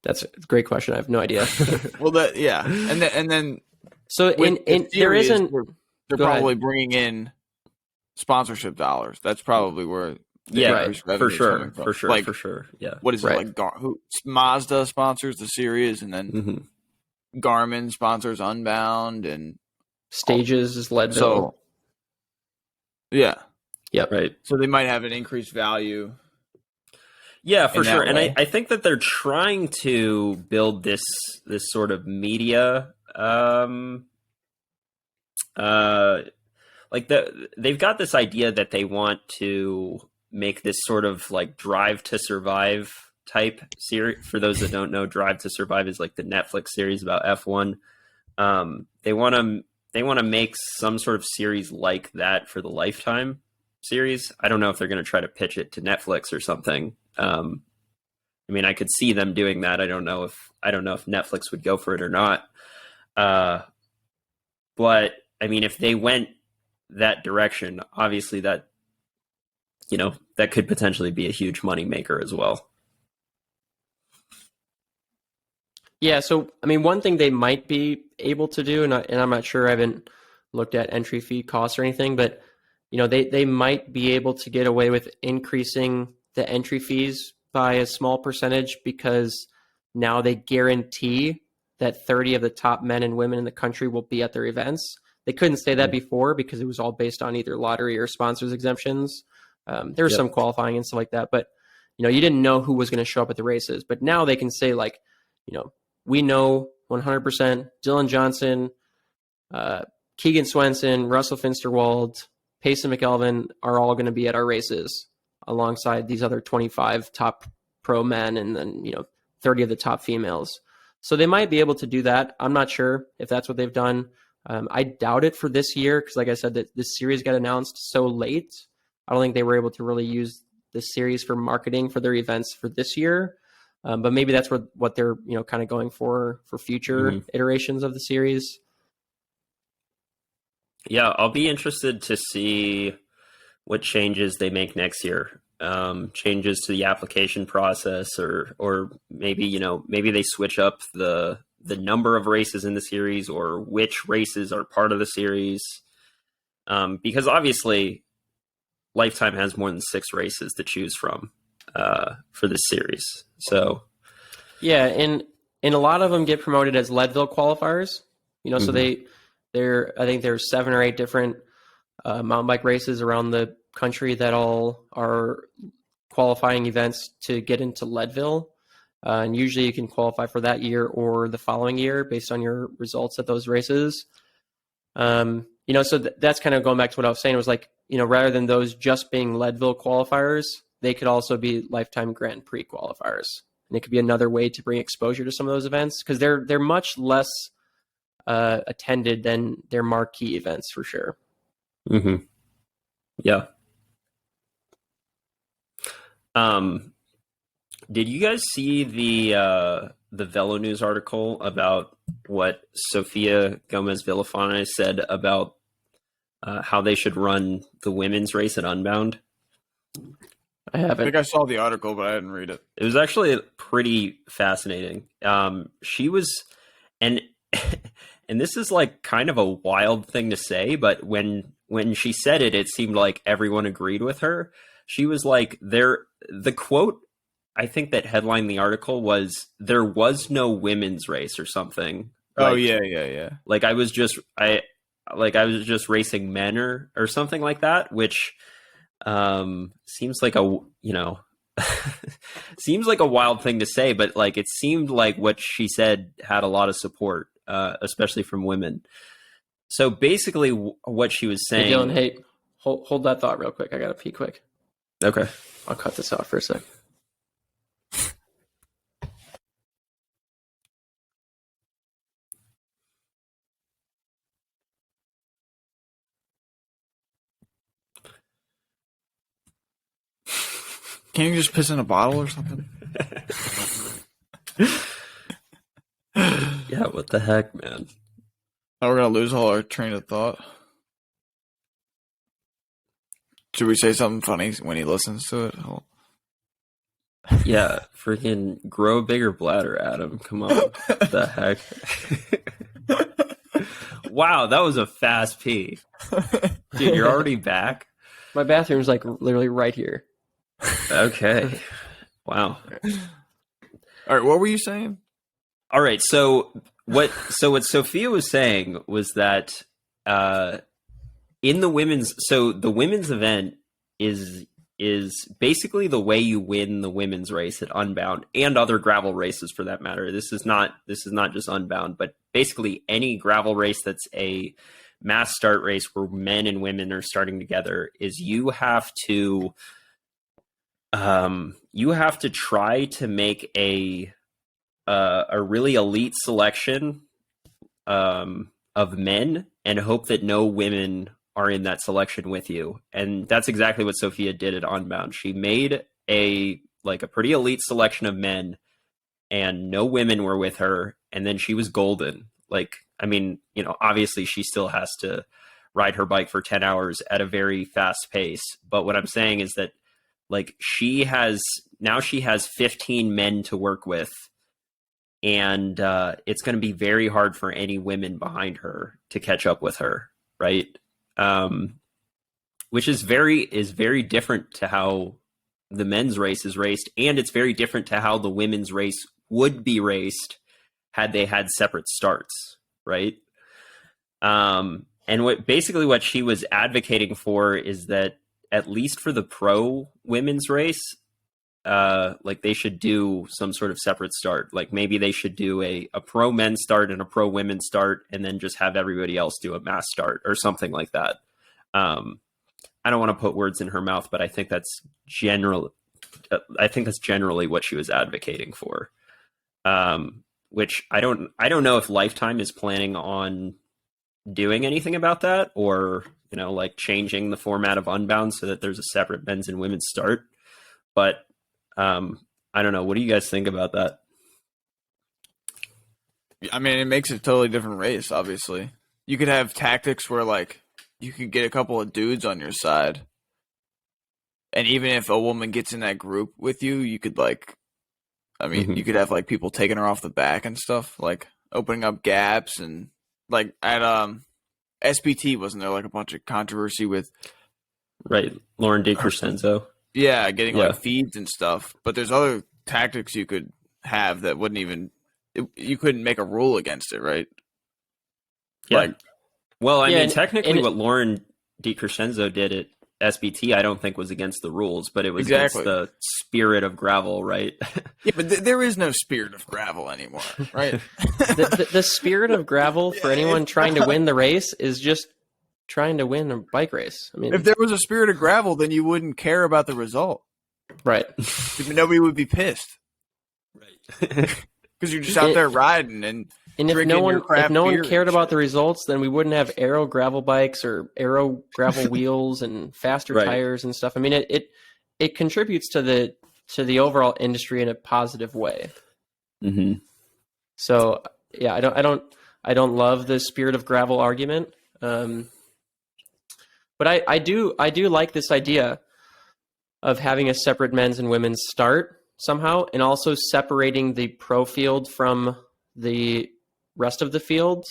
That's a great question. I have no idea. Well, and then so there isn't. They're probably bringing in sponsorship dollars. That's probably where. For sure. Yeah. What is it like? Mazda sponsors the series, and then Garmin sponsors Unbound, and Stages is Leadville. So, yeah. Yep. Right. So they might have an increased value. Yeah, for sure. And I think that they're trying to build this sort of media, they've got this idea that they want to make this sort of like Drive to Survive type series. For those that don't know, Drive to Survive is like the Netflix series about F1, They want to make some sort of series like that for the Lifetime series. I don't know if they're going to try to pitch it to Netflix or something. I mean, I could see them doing that. I don't know if Netflix would go for it or not. But I mean, if they went that direction, obviously that could potentially be a huge moneymaker as well. Yeah, so I mean, one thing they might be able to do, and I'm not sure, I haven't looked at entry fee costs or anything, but they might be able to get away with increasing the entry fees by a small percentage because now they guarantee that 30 of the top men and women in the country will be at their events. They couldn't say that before because it was all based on either lottery or sponsors exemptions. There was some qualifying and stuff like that, but you didn't know who was going to show up at the races. But now they can say we know 100% Dylan Johnson, Keegan Swenson, Russell Finsterwald, Payson McElvin are all going to be at our races alongside these other 25 top pro men and then 30 of the top females. So they might be able to do that. I'm not sure if that's what they've done. I doubt it for this year because, like I said, that this series got announced so late. I don't think they were able to really use this series for marketing for their events for this year. But maybe that's what they're kind of going for future iterations of the series. Yeah, I'll be interested to see what changes they make next year. Changes to the application process, or maybe maybe they switch up the number of races in the series, or which races are part of the series. Because obviously, Lifetime has more than 6 races to choose from for this series. So yeah, and a lot of them get promoted as Leadville qualifiers. So I think there's 7 or 8 different mountain bike races around the country that all are qualifying events to get into Leadville. And usually you can qualify for that year or the following year based on your results at those races. So that's kind of going back to what I was saying. It was like, rather than those just being Leadville qualifiers, they could also be Lifetime Grand Prix qualifiers. And it could be another way to bring exposure to some of those events because they're much less attended than their marquee events for sure. Mm-hmm. Yeah. Did you guys see the Velo News article about what Sofia Gomez Villafana said about how they should run the women's race at Unbound? I think I saw the article, but I didn't read it. It was actually pretty fascinating. She was, and this is like kind of a wild thing to say, but when she said it, it seemed like everyone agreed with her. She was like, the quote, I think that headlined the article was, "There was no women's race" or something. Oh, yeah. Like I was just racing men or something like that, which seems like a seems like a wild thing to say, but like it seemed like what she said had a lot of support, especially from women. So basically what she was saying... Hey, Dylan, hold that thought real quick. I gotta pee quick. Okay. I'll cut this out for a sec. Can't you just piss in a bottle or something? Yeah, what the heck, man? Now we're going to lose all our train of thought. Should we say something funny when he listens to it? Yeah, freaking grow a bigger bladder, Adam. Come on. What the heck? Wow, that was a fast pee. Dude, you're already back? My bathroom's like literally right here. Okay. Wow. All right, what were you saying? All right, so what Sophia was saying was that in the women's event is basically the way you win the women's race at Unbound and other gravel races for that matter. This is not just Unbound, but basically any gravel race that's a mass start race where men and women are starting together is you have to try to make a really elite selection of men and hope that no women are in that selection with you. And that's exactly what Sophia did at Unbound. She made a pretty elite selection of men, and no women were with her, and then she was golden. Like, I mean, you know, obviously she still has to ride her bike for 10 hours at a very fast pace. But what I'm saying is that, like, she has 15 men to work with, and it's going to be very hard for any women behind her to catch up with her, right? Which is very different to how the men's race is raced, and it's very different to how the women's race would be raced had they had separate starts, right? And what she was advocating for is that, at least for the pro women's race, like, they should do some sort of separate start. Like, maybe they should do a pro men's start and a pro women's start, and then just have everybody else do a mass start or something like that. I don't want to put words in her mouth, but I think that's generally what she was advocating for. Which I don't know if Lifetime is planning on doing anything about that, or, you know, like, changing the format of Unbound so that there's a separate men's and women's start. But I don't know. What do you guys think about that? I mean, it makes a totally different race, obviously. You could have tactics where, like, you could get a couple of dudes on your side. And even if a woman gets in that group with you, you could, like, I mean, you could have, like, people taking her off the back and stuff, like opening up gaps. And, like, at SPT, wasn't there, like, a bunch of controversy with... Right, Lauren DiCrescenzo. Yeah, getting, like, feeds and stuff. But there's other tactics you could have that wouldn't even... you couldn't make a rule against it, right? Yeah. Like, well, I mean, technically what Lauren DiCrescenzo did at SBT, I don't think was against the rules, but it was against the spirit of gravel, right? Yeah, but there is no spirit of gravel anymore, right? The spirit of gravel for anyone trying to win the race is just trying to win a bike race. I mean, if there was a spirit of gravel, then you wouldn't care about the result. Right. Nobody would be pissed. Right. Because you're just out there riding and if no one cared about the results, then we wouldn't have aero gravel bikes or aero gravel wheels and faster tires and stuff. I mean, it contributes to the overall industry in a positive way. Mm-hmm. So yeah, I don't love the spirit of gravel argument, but I do like this idea of having a separate men's and women's start somehow, and also separating the pro field from the rest of the field.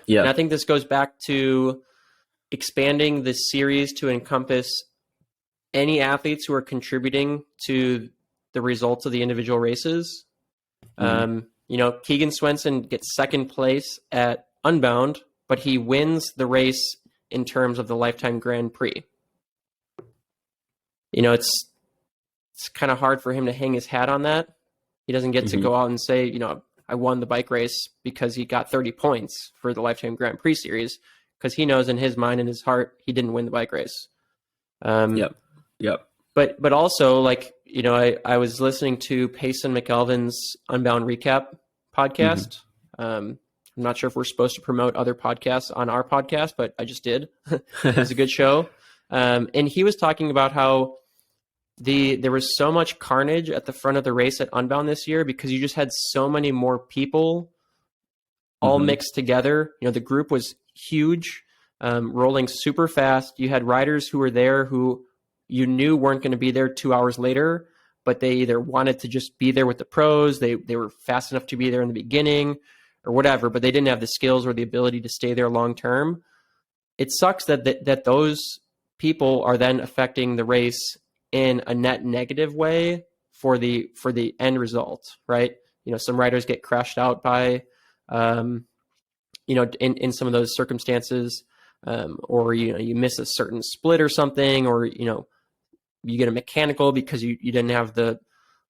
Yeah. And I think this goes back to expanding the series to encompass any athletes who are contributing to the results of the individual races. Mm-hmm. You know, Keegan Swenson gets second place at Unbound, but he wins the race in terms of the LifeTime Grand Prix. You know, it's kind of hard for him to hang his hat on that. He doesn't get to go out and say, you know, I won the bike race because he got 30 points for the LifeTime Grand Prix series, because he knows in his mind and his heart he didn't win the bike race. Yep. But also, like, you know, I was listening to Payson McElvin's Unbound Recap podcast. I'm not sure if we're supposed to promote other podcasts on our podcast, but I just did. It was a good show. And he was talking about how there was so much carnage at the front of the race at Unbound this year because you just had so many more people all mixed together. You know, the group was huge, rolling super fast. You had riders who were there who you knew weren't going to be there 2 hours later, but they either wanted to just be there with the pros, they were fast enough to be there in the beginning or whatever, but they didn't have the skills or the ability to stay there long term. It sucks that those people are then affecting the race in a net negative way for the end result, right? You know, some riders get crashed out by, you know, in some of those circumstances, or, you know, you miss a certain split or something, or, you know, you get a mechanical because you didn't have the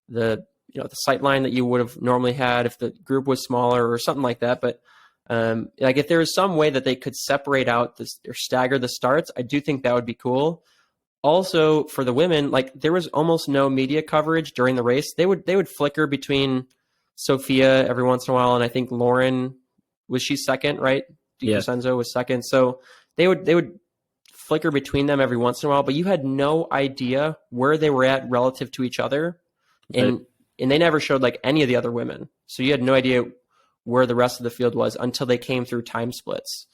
you know, the sight line that you would have normally had if the group was smaller or something like that. But like, if there was some way that they could separate out this or stagger the starts, I do think that would be cool. Also, for the women, like, there was almost no media coverage during the race. They would flicker between Sophia every once in a while, and I think Lauren was she second, right? Yeah. DiCrescenzo was second. So they would flicker between them every once in a while, but you had no idea where they were at relative to each other. And they never showed like any of the other women. So you had no idea where the rest of the field was until they came through time splits.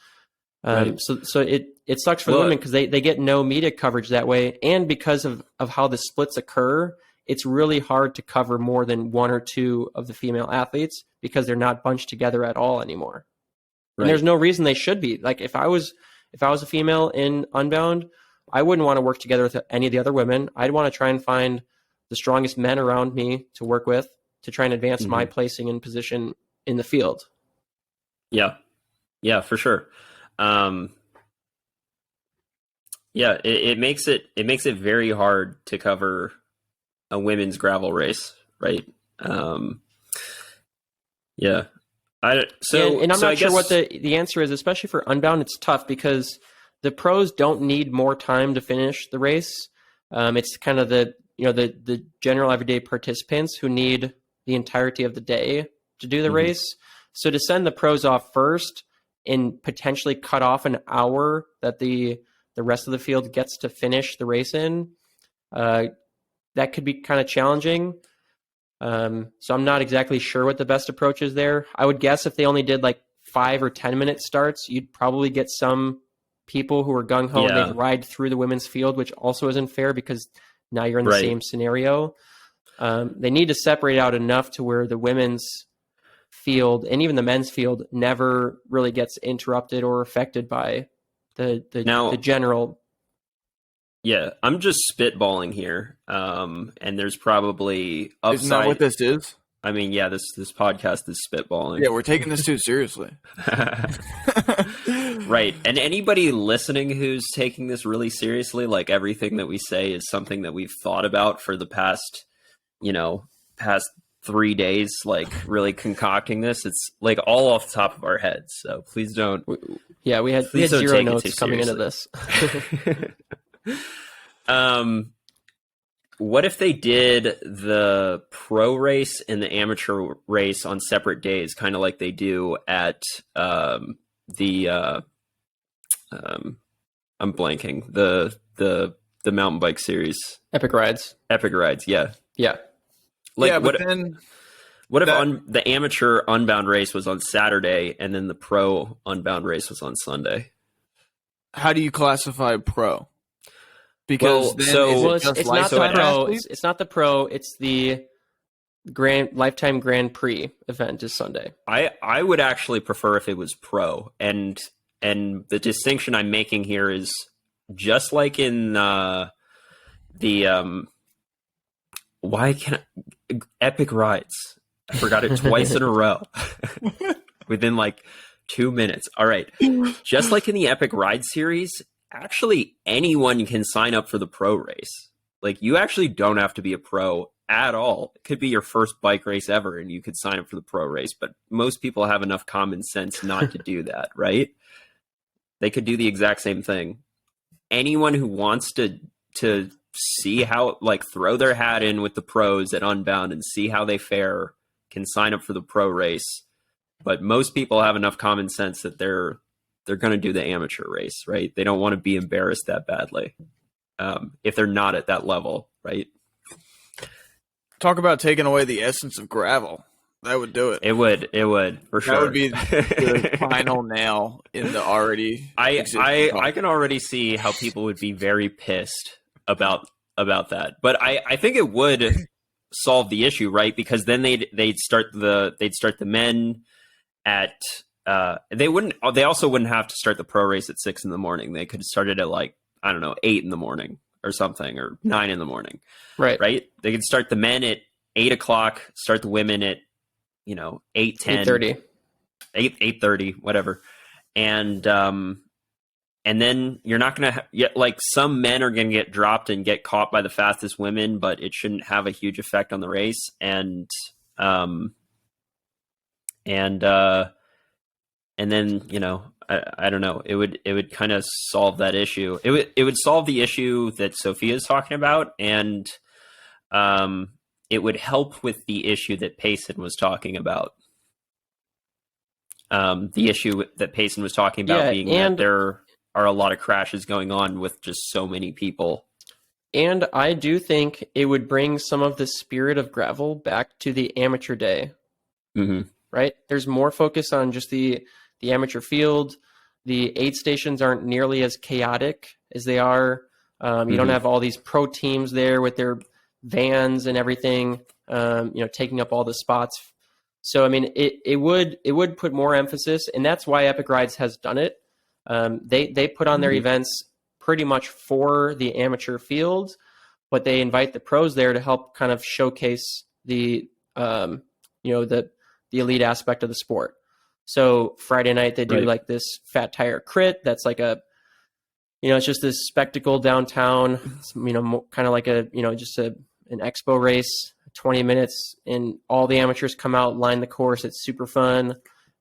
So it sucks for the women because they get no media coverage that way. And because of how the splits occur, it's really hard to cover more than one or two of the female athletes because they're not bunched together at all anymore. And there's no reason they should be. Like if I was a female in Unbound, I wouldn't want to work together with any of the other women. I'd want to try and find the strongest men around me to work with to try and advance my placing and position in the field. Yeah, for sure. It makes it very hard to cover a women's gravel race, right? And I'm not sure what the answer is, especially for Unbound. It's tough because the pros don't need more time to finish the race. It's kind of the general everyday participants who need the entirety of the day to do the race. So to send the pros off first and potentially cut off an hour that the rest of the field gets to finish the race in, that could be kind of challenging. So I'm not exactly sure what the best approach is there. I would guess if they only did like 5 or 10 minute starts, you'd probably get some people who are gung-ho and they'd ride through the women's field, which also isn't fair because now you're in the same scenario. They need to separate out enough to where the women's field and even the men's field never really gets interrupted or affected by the general. Yeah, I'm just spitballing here, and there's probably upside. Isn't that what this is? I mean, yeah, this podcast is spitballing. Yeah, we're taking this too seriously. Right, and anybody listening who's taking this really seriously, like everything that we say is something that we've thought about for the past 3 days, like really concocting this. It's like all off the top of our heads, so please don't. Yeah, we had zero notes coming into this. What if they did the pro race and the amateur race on separate days, kind of like they do at I'm blanking, the mountain bike series, Epic Rides, yeah. Like, yeah, what if the amateur Unbound race was on Saturday and then the pro Unbound race was on Sunday? How do you classify pro? Because it's not the pro. It's the LifeTime Grand Prix event is Sunday. I would actually prefer if it was pro, and the distinction I'm making here is just like in Epic Rides. I forgot it twice in a row within like 2 minutes. All right, just like in the Epic Ride series. Actually, anyone can sign up for the pro race. Like, you actually don't have to be a pro at all. It could be your first bike race ever, and you could sign up for the pro race. But most people have enough common sense not to do that, right? They could do the exact same thing. Anyone who wants to see how, like, throw their hat in with the pros at Unbound and see how they fare can sign up for the pro race. But most people have enough common sense that they're going to do the amateur race, right? They don't want to be embarrassed that badly if they're not at that level, right? Talk about taking away the essence of gravel. That would do it. It would, for sure. That would be the final nail in the already. I can already see how people would be very pissed about that, but I think it would solve the issue, right? Because then they'd start the men at. They also wouldn't have to start the pro race at 6 a.m. They could start it at 8 a.m. or something, or 9 a.m. Right. They could start the men at 8 o'clock, start the women at 8:10, 8:30, 8:30, whatever. And then you're not going to some men are going to get dropped and get caught by the fastest women, but it shouldn't have a huge effect on the race. And then, I don't know, it would kind of solve that issue. It would solve the issue that Sophia is talking about. And it would help with the issue that Payson was talking about. The issue that Payson was talking about being that there are a lot of crashes going on with just so many people. And I do think it would bring some of the spirit of gravel back to the amateur day. Mm-hmm. Right? There's more focus on just the amateur field. The aid stations aren't nearly as chaotic as they are. You don't have all these pro teams there with their vans and everything, taking up all the spots. So, I mean, it would put more emphasis, and that's why Epic Rides has done it. They put on their events pretty much for the amateur field, but they invite the pros there to help kind of showcase the elite aspect of the sport. So Friday night they do like this fat tire crit. That's like it's just this spectacle downtown. It's, kind of like an expo race. 20 minutes, and all the amateurs come out, line the course. It's super fun.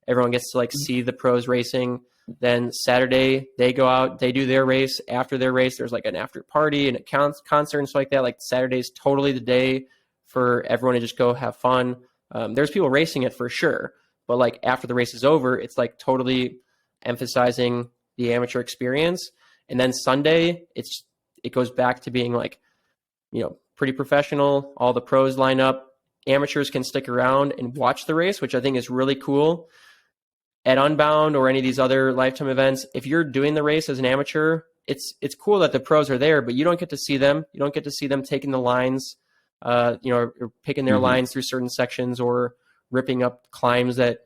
Everyone gets to see the pros racing. Then Saturday they go out, they do their race. After their race, there's like an after party and a concert and stuff like that. Like Saturday's totally the day for everyone to just go have fun. There's people racing it for sure, but like after the race is over, it's like totally emphasizing the amateur experience. And then Sunday, it goes back to being like, pretty professional. All the pros line up. Amateurs can stick around and watch the race, which I think is really cool. At Unbound or any of these other Lifetime events, if you're doing the race as an amateur, it's cool that the pros are there, but you don't get to see them. You don't get to see them taking the lines, or picking their lines through certain sections or ripping up climbs at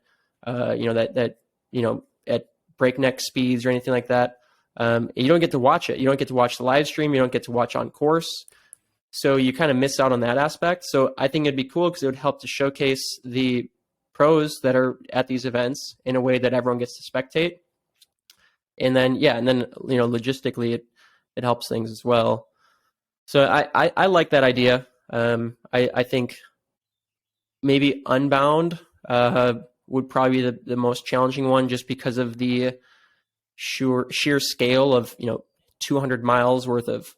breakneck speeds or anything like that. You don't get to watch it. You don't get to watch the live stream. You don't get to watch on course. So you kind of miss out on that aspect. So I think it'd be cool because it would help to showcase the pros that are at these events in a way that everyone gets to spectate. And then logistically it helps things as well. So I like that idea. I think maybe Unbound would probably be the most challenging one, just because of the sheer scale of 200 miles worth of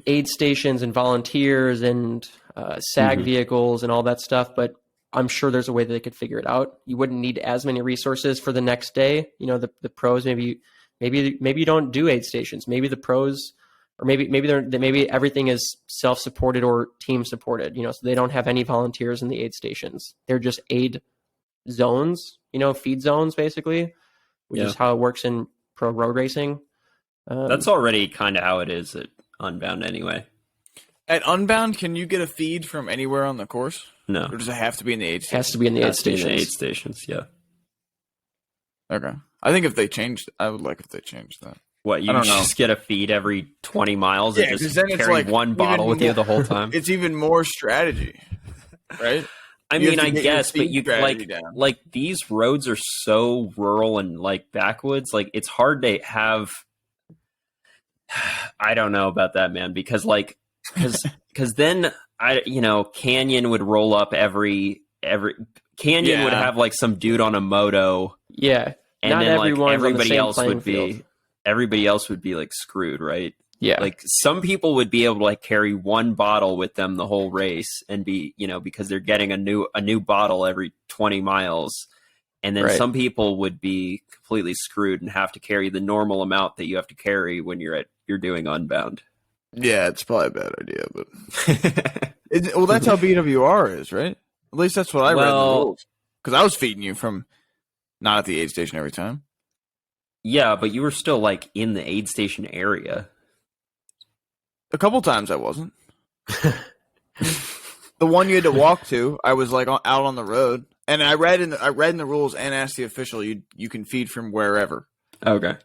aid stations and volunteers and SAG vehicles and all that stuff. But I'm sure there's a way that they could figure it out. You wouldn't need as many resources for the next day. The pros, maybe you don't do aid stations. Maybe the pros, or maybe everything is self-supported or team supported, so they don't have any volunteers in the aid stations. They're just aid zones, feed zones basically, which is how it works in pro road racing. That's already kind of how it is at Unbound anyway. At Unbound, can you get a feed from anywhere on the course? No. Or does it have to be in the aid stations? It has to be in the aid stations. In the aid stations, yeah. Okay. I think if they changed, I would like if they changed that. What, you just get a feed every 20 miles and just carry one bottle with you the whole time? It's even more strategy, right? I mean, I guess, but you like these roads are so rural and like backwoods. Like it's hard to have. I don't know about that, man, because then Canyon would roll up every Canyon would have like some dude on a moto, and not then everybody else would be like screwed, right? Yeah. Like some people would be able to like carry one bottle with them the whole race and be, because they're getting a new bottle every 20 miles. And then some people would be completely screwed and have to carry the normal amount that you have to carry when you're doing Unbound. Yeah, it's probably a bad idea, but that's how BWR is, right? At least that's what I read in the rules. Because I was feeding you from not at the aid station every time. Yeah, but you were still like in the aid station area. A couple times I wasn't. The one you had to walk to, I was like out on the road, and I read in the rules and asked the official, you can feed from wherever. Okay.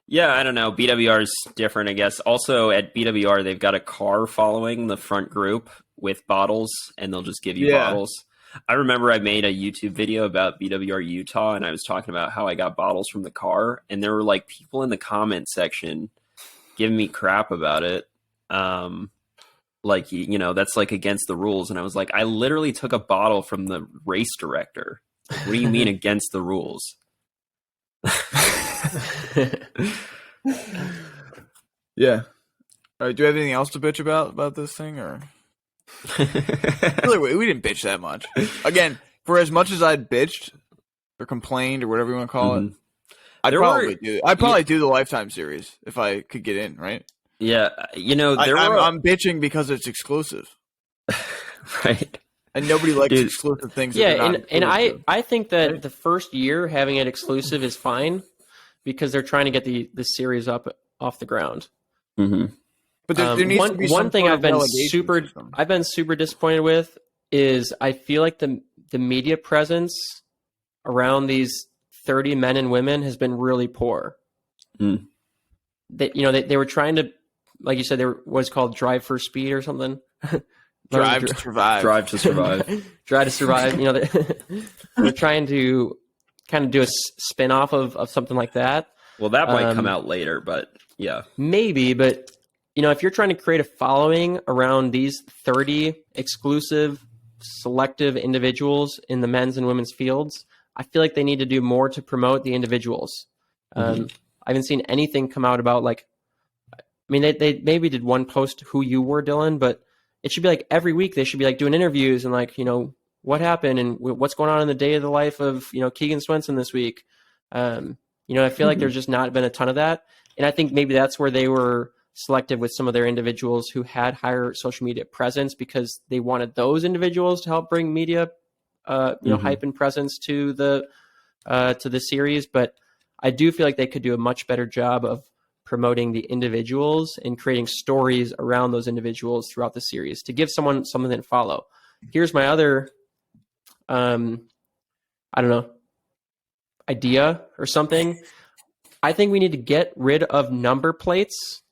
Yeah, I don't know. BWR is different, I guess. Also, at BWR, they've got a car following the front group with bottles, and they'll just give you bottles. I remember I made a YouTube video about BWR Utah, and I was talking about how I got bottles from the car, and there were like people in the comment section giving me crap about it. That's like against the rules. And I was like, I literally took a bottle from the race director. What do you mean against the rules? Yeah. All right, do you have anything else to bitch about this thing, or? Really, we didn't bitch that much. Again, for as much as I'd bitched or complained or whatever you want to call it, I'd There probably were- do the Lifetime series if I could get in, right? Yeah, I'm bitching because it's exclusive, right. and nobody likes Dude. exclusive things. Yeah, that they're not and exclusive. I think that Right. the first year having it exclusive is fine because they're trying to get the series up off the ground. Mm-hmm. But there needs to be one some thing sort I've of been delegation system. I've been super disappointed with is I feel like the media presence around these 30 men and women has been really poor. Mm. They were trying to, like you said, they were what's called Drive for Speed or something. Drive to survive. Drive to survive. Drive to Survive. They're trying to kind of do a spin-off of something like that. Well, that might come out later, but yeah. Maybe, but if you're trying to create a following around these 30 exclusive, selective individuals in the men's and women's fields, I feel like they need to do more to promote the individuals. I haven't seen anything come out about they maybe did one post who you were, Dylan, but it should be like every week they should be like doing interviews and what happened and what's going on in the day of the life of Keegan Swenson this week. I feel like there's just not been a ton of that, and I think maybe that's where they were selective with some of their individuals who had higher social media presence because they wanted those individuals to help bring media, hype and presence to the series. But I do feel like they could do a much better job of promoting the individuals and creating stories around those individuals throughout the series to give someone something to follow. Here's my other, idea or something. I think we need to get rid of number plates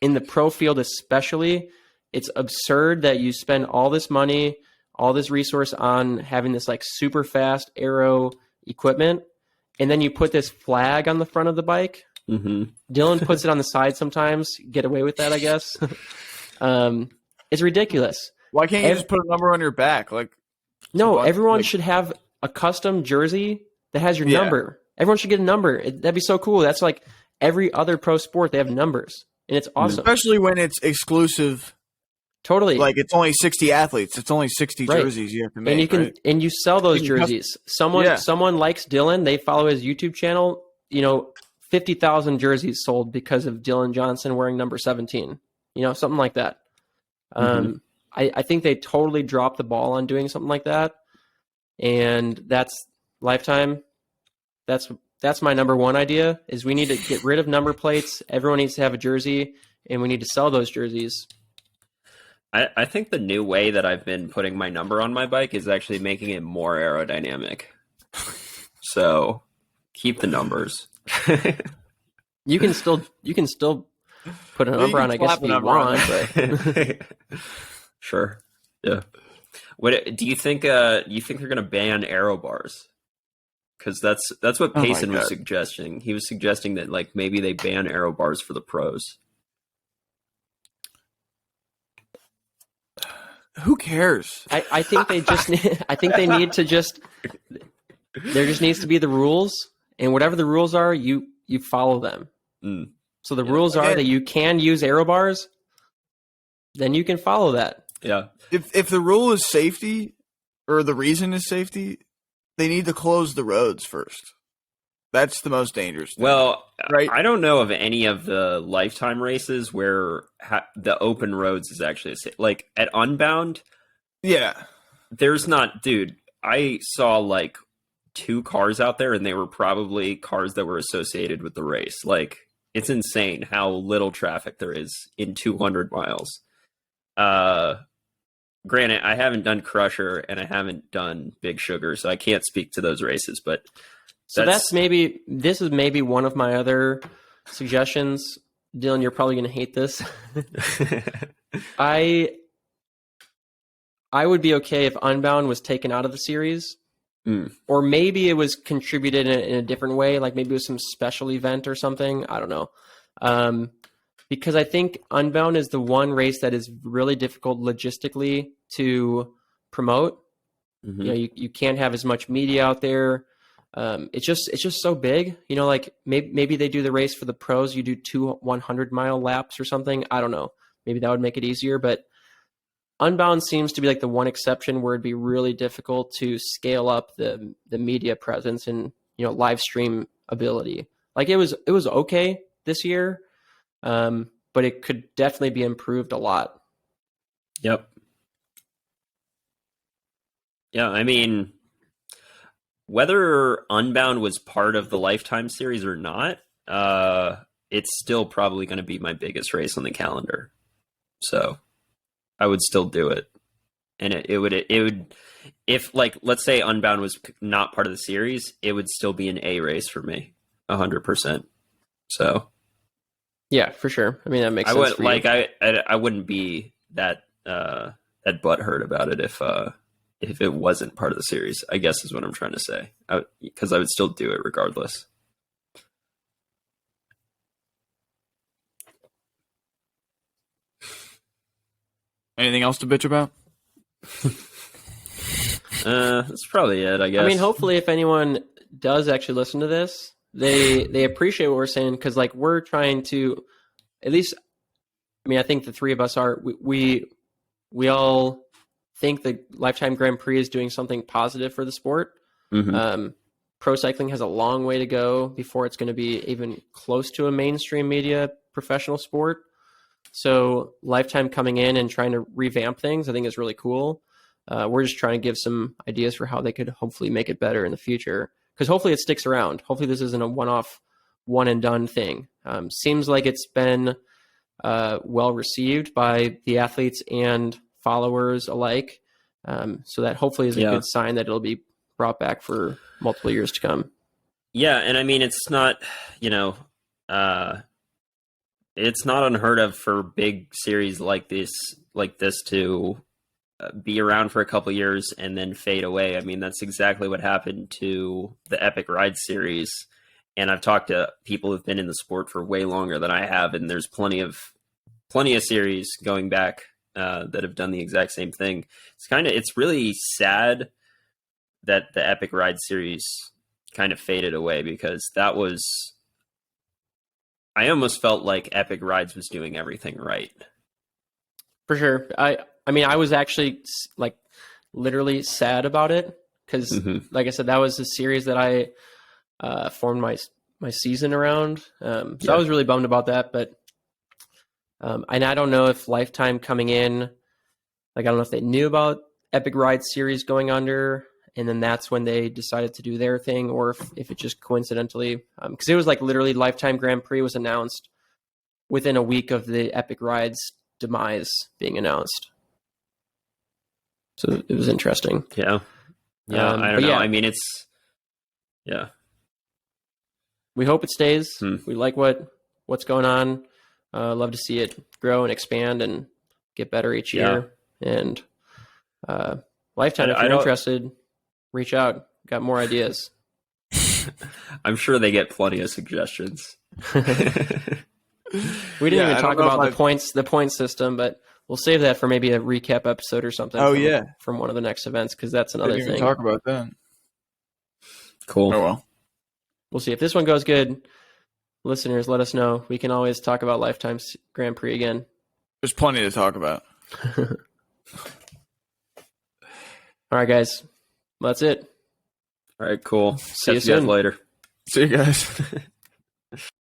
in the pro field, especially. It's absurd that you spend all this money, all this resource on having this super fast aero equipment, and then you put this flag on the front of the bike. Mm-hmm. Dylan puts it on the side sometimes. Get away with that, I guess. It's ridiculous. Why can't you just put a number on your back? No, everyone should have a custom jersey that has your number. Everyone should get a number. That'd be so cool. That's like every other pro sport. They have numbers, and it's awesome. Especially when it's exclusive. Totally. It's only 60 athletes. It's only 60 jerseys you have to make. And you can and you sell those You can jerseys. Someone likes Dylan. They follow his YouTube channel. 50,000 jerseys sold because of Dylan Johnson wearing number 17. Something like that. I think they totally dropped the ball on doing something like that. And that's Lifetime. That's my number one idea is we need to get rid of number plates. Everyone needs to have a jersey, and we need to sell those jerseys. I think the new way that I've been putting my number on my bike is actually making it more aerodynamic. So keep the numbers. You can still put a number on, I guess, if you want. But Sure. Yeah. What do you think? You think they're going to ban aero bars? Because that's what Payson was suggesting. He was suggesting that maybe they ban aero bars for the pros. Who cares? I think they just I think they need to just there just needs to be the rules, and whatever the rules are, you follow them. So the rules are that you can use aero bars, then you can follow that. Yeah. If the rule is safety or the reason is safety, they need to close the roads first. That's the most dangerous thing. Well, right? I don't know of any of the Lifetime races where the open roads is actually at Unbound. Yeah. There's not, dude. I saw 2 cars out there, and they were probably cars that were associated with the race. It's insane how little traffic there is in 200 miles. Granted, I haven't done Crusher and I haven't done Big Sugar, so I can't speak to those races. But this is maybe one of my other suggestions. Dylan, you're probably going to hate this. I would be okay if Unbound was taken out of the series. Or maybe it was contributed in a different way, maybe it was some special event or something. I don't know. Because I think Unbound is the one race that is really difficult logistically to promote. You can't have as much media out there. It's just so big. Maybe they do the race for the pros. You do 2 100-mile laps or something. I don't know. Maybe that would make it easier. But Unbound seems to be like the one exception where it'd be really difficult to scale up the media presence and, live stream ability. Like it was okay this year, but it could definitely be improved a lot. Yep. Yeah, I mean, whether Unbound was part of the Lifetime series or not, it's still probably going to be my biggest race on the calendar. So I would still do it. And it would, if like, let's say Unbound was not part of the series, it would still be an A race for me, 100%. So yeah, for sure. I mean, that makes sense. Would, like, I wouldn't be that butthurt about it if it wasn't part of the series, I guess is what I'm trying to say. Because I would still do it regardless. Anything else to bitch about? That's probably it, I guess. I mean, hopefully if anyone does actually listen to this, they appreciate what we're saying, because like we're trying to, at least, I mean, I think the three of us are, we all think the Lifetime Grand Prix is doing something positive for the sport. Mm-hmm. Pro cycling has a long way to go before it's going to be even close to a mainstream media professional sport. So Lifetime coming in and trying to revamp things, I think is really cool. We're just trying to give some ideas for how they could hopefully make it better in the future, because hopefully it sticks around. Hopefully this isn't a one-off, one-and-done thing. Seems like it's been well received by the athletes and followers alike. So that hopefully is a good sign that it'll be brought back for multiple years to come. Yeah, and I mean, it's not, it's not unheard of for big series like this to be around for a couple years and then fade away. I mean, that's exactly what happened to the Epic Ride series. And I've talked to people who've been in the sport for way longer than I have, and there's plenty of series going back that have done the exact same thing. It's really sad that the Epic Ride series kind of faded away, because I almost felt like Epic Rides was doing everything right. For sure. I mean, I was actually like literally sad about it, because like I said, that was a series that I formed my season around. So I was really bummed about that, but and I don't know if Lifetime coming in, like, I don't know if they knew about Epic Ride series going under, and then that's when they decided to do their thing, or if it just coincidentally, because it was like literally Lifetime Grand Prix was announced within a week of the Epic Ride's demise being announced. So it was interesting. Yeah. Yeah. I don't know. I mean, we hope it stays. We like what's going on. Love to see it grow and expand and get better each year. And Lifetime, if you're interested, reach out. Got more ideas. I'm sure they get plenty of suggestions. We didn't even talk about the point system, but we'll save that for maybe a recap episode or something. From one of the next events, because that's another thing. Talk about that. Cool. Oh well. We'll see if this one goes good. Listeners, let us know. We can always talk about Lifetime's Grand Prix again. There's plenty to talk about. All right, guys. Well, that's it. All right, cool. See you Catch you guys soon. later. See you guys.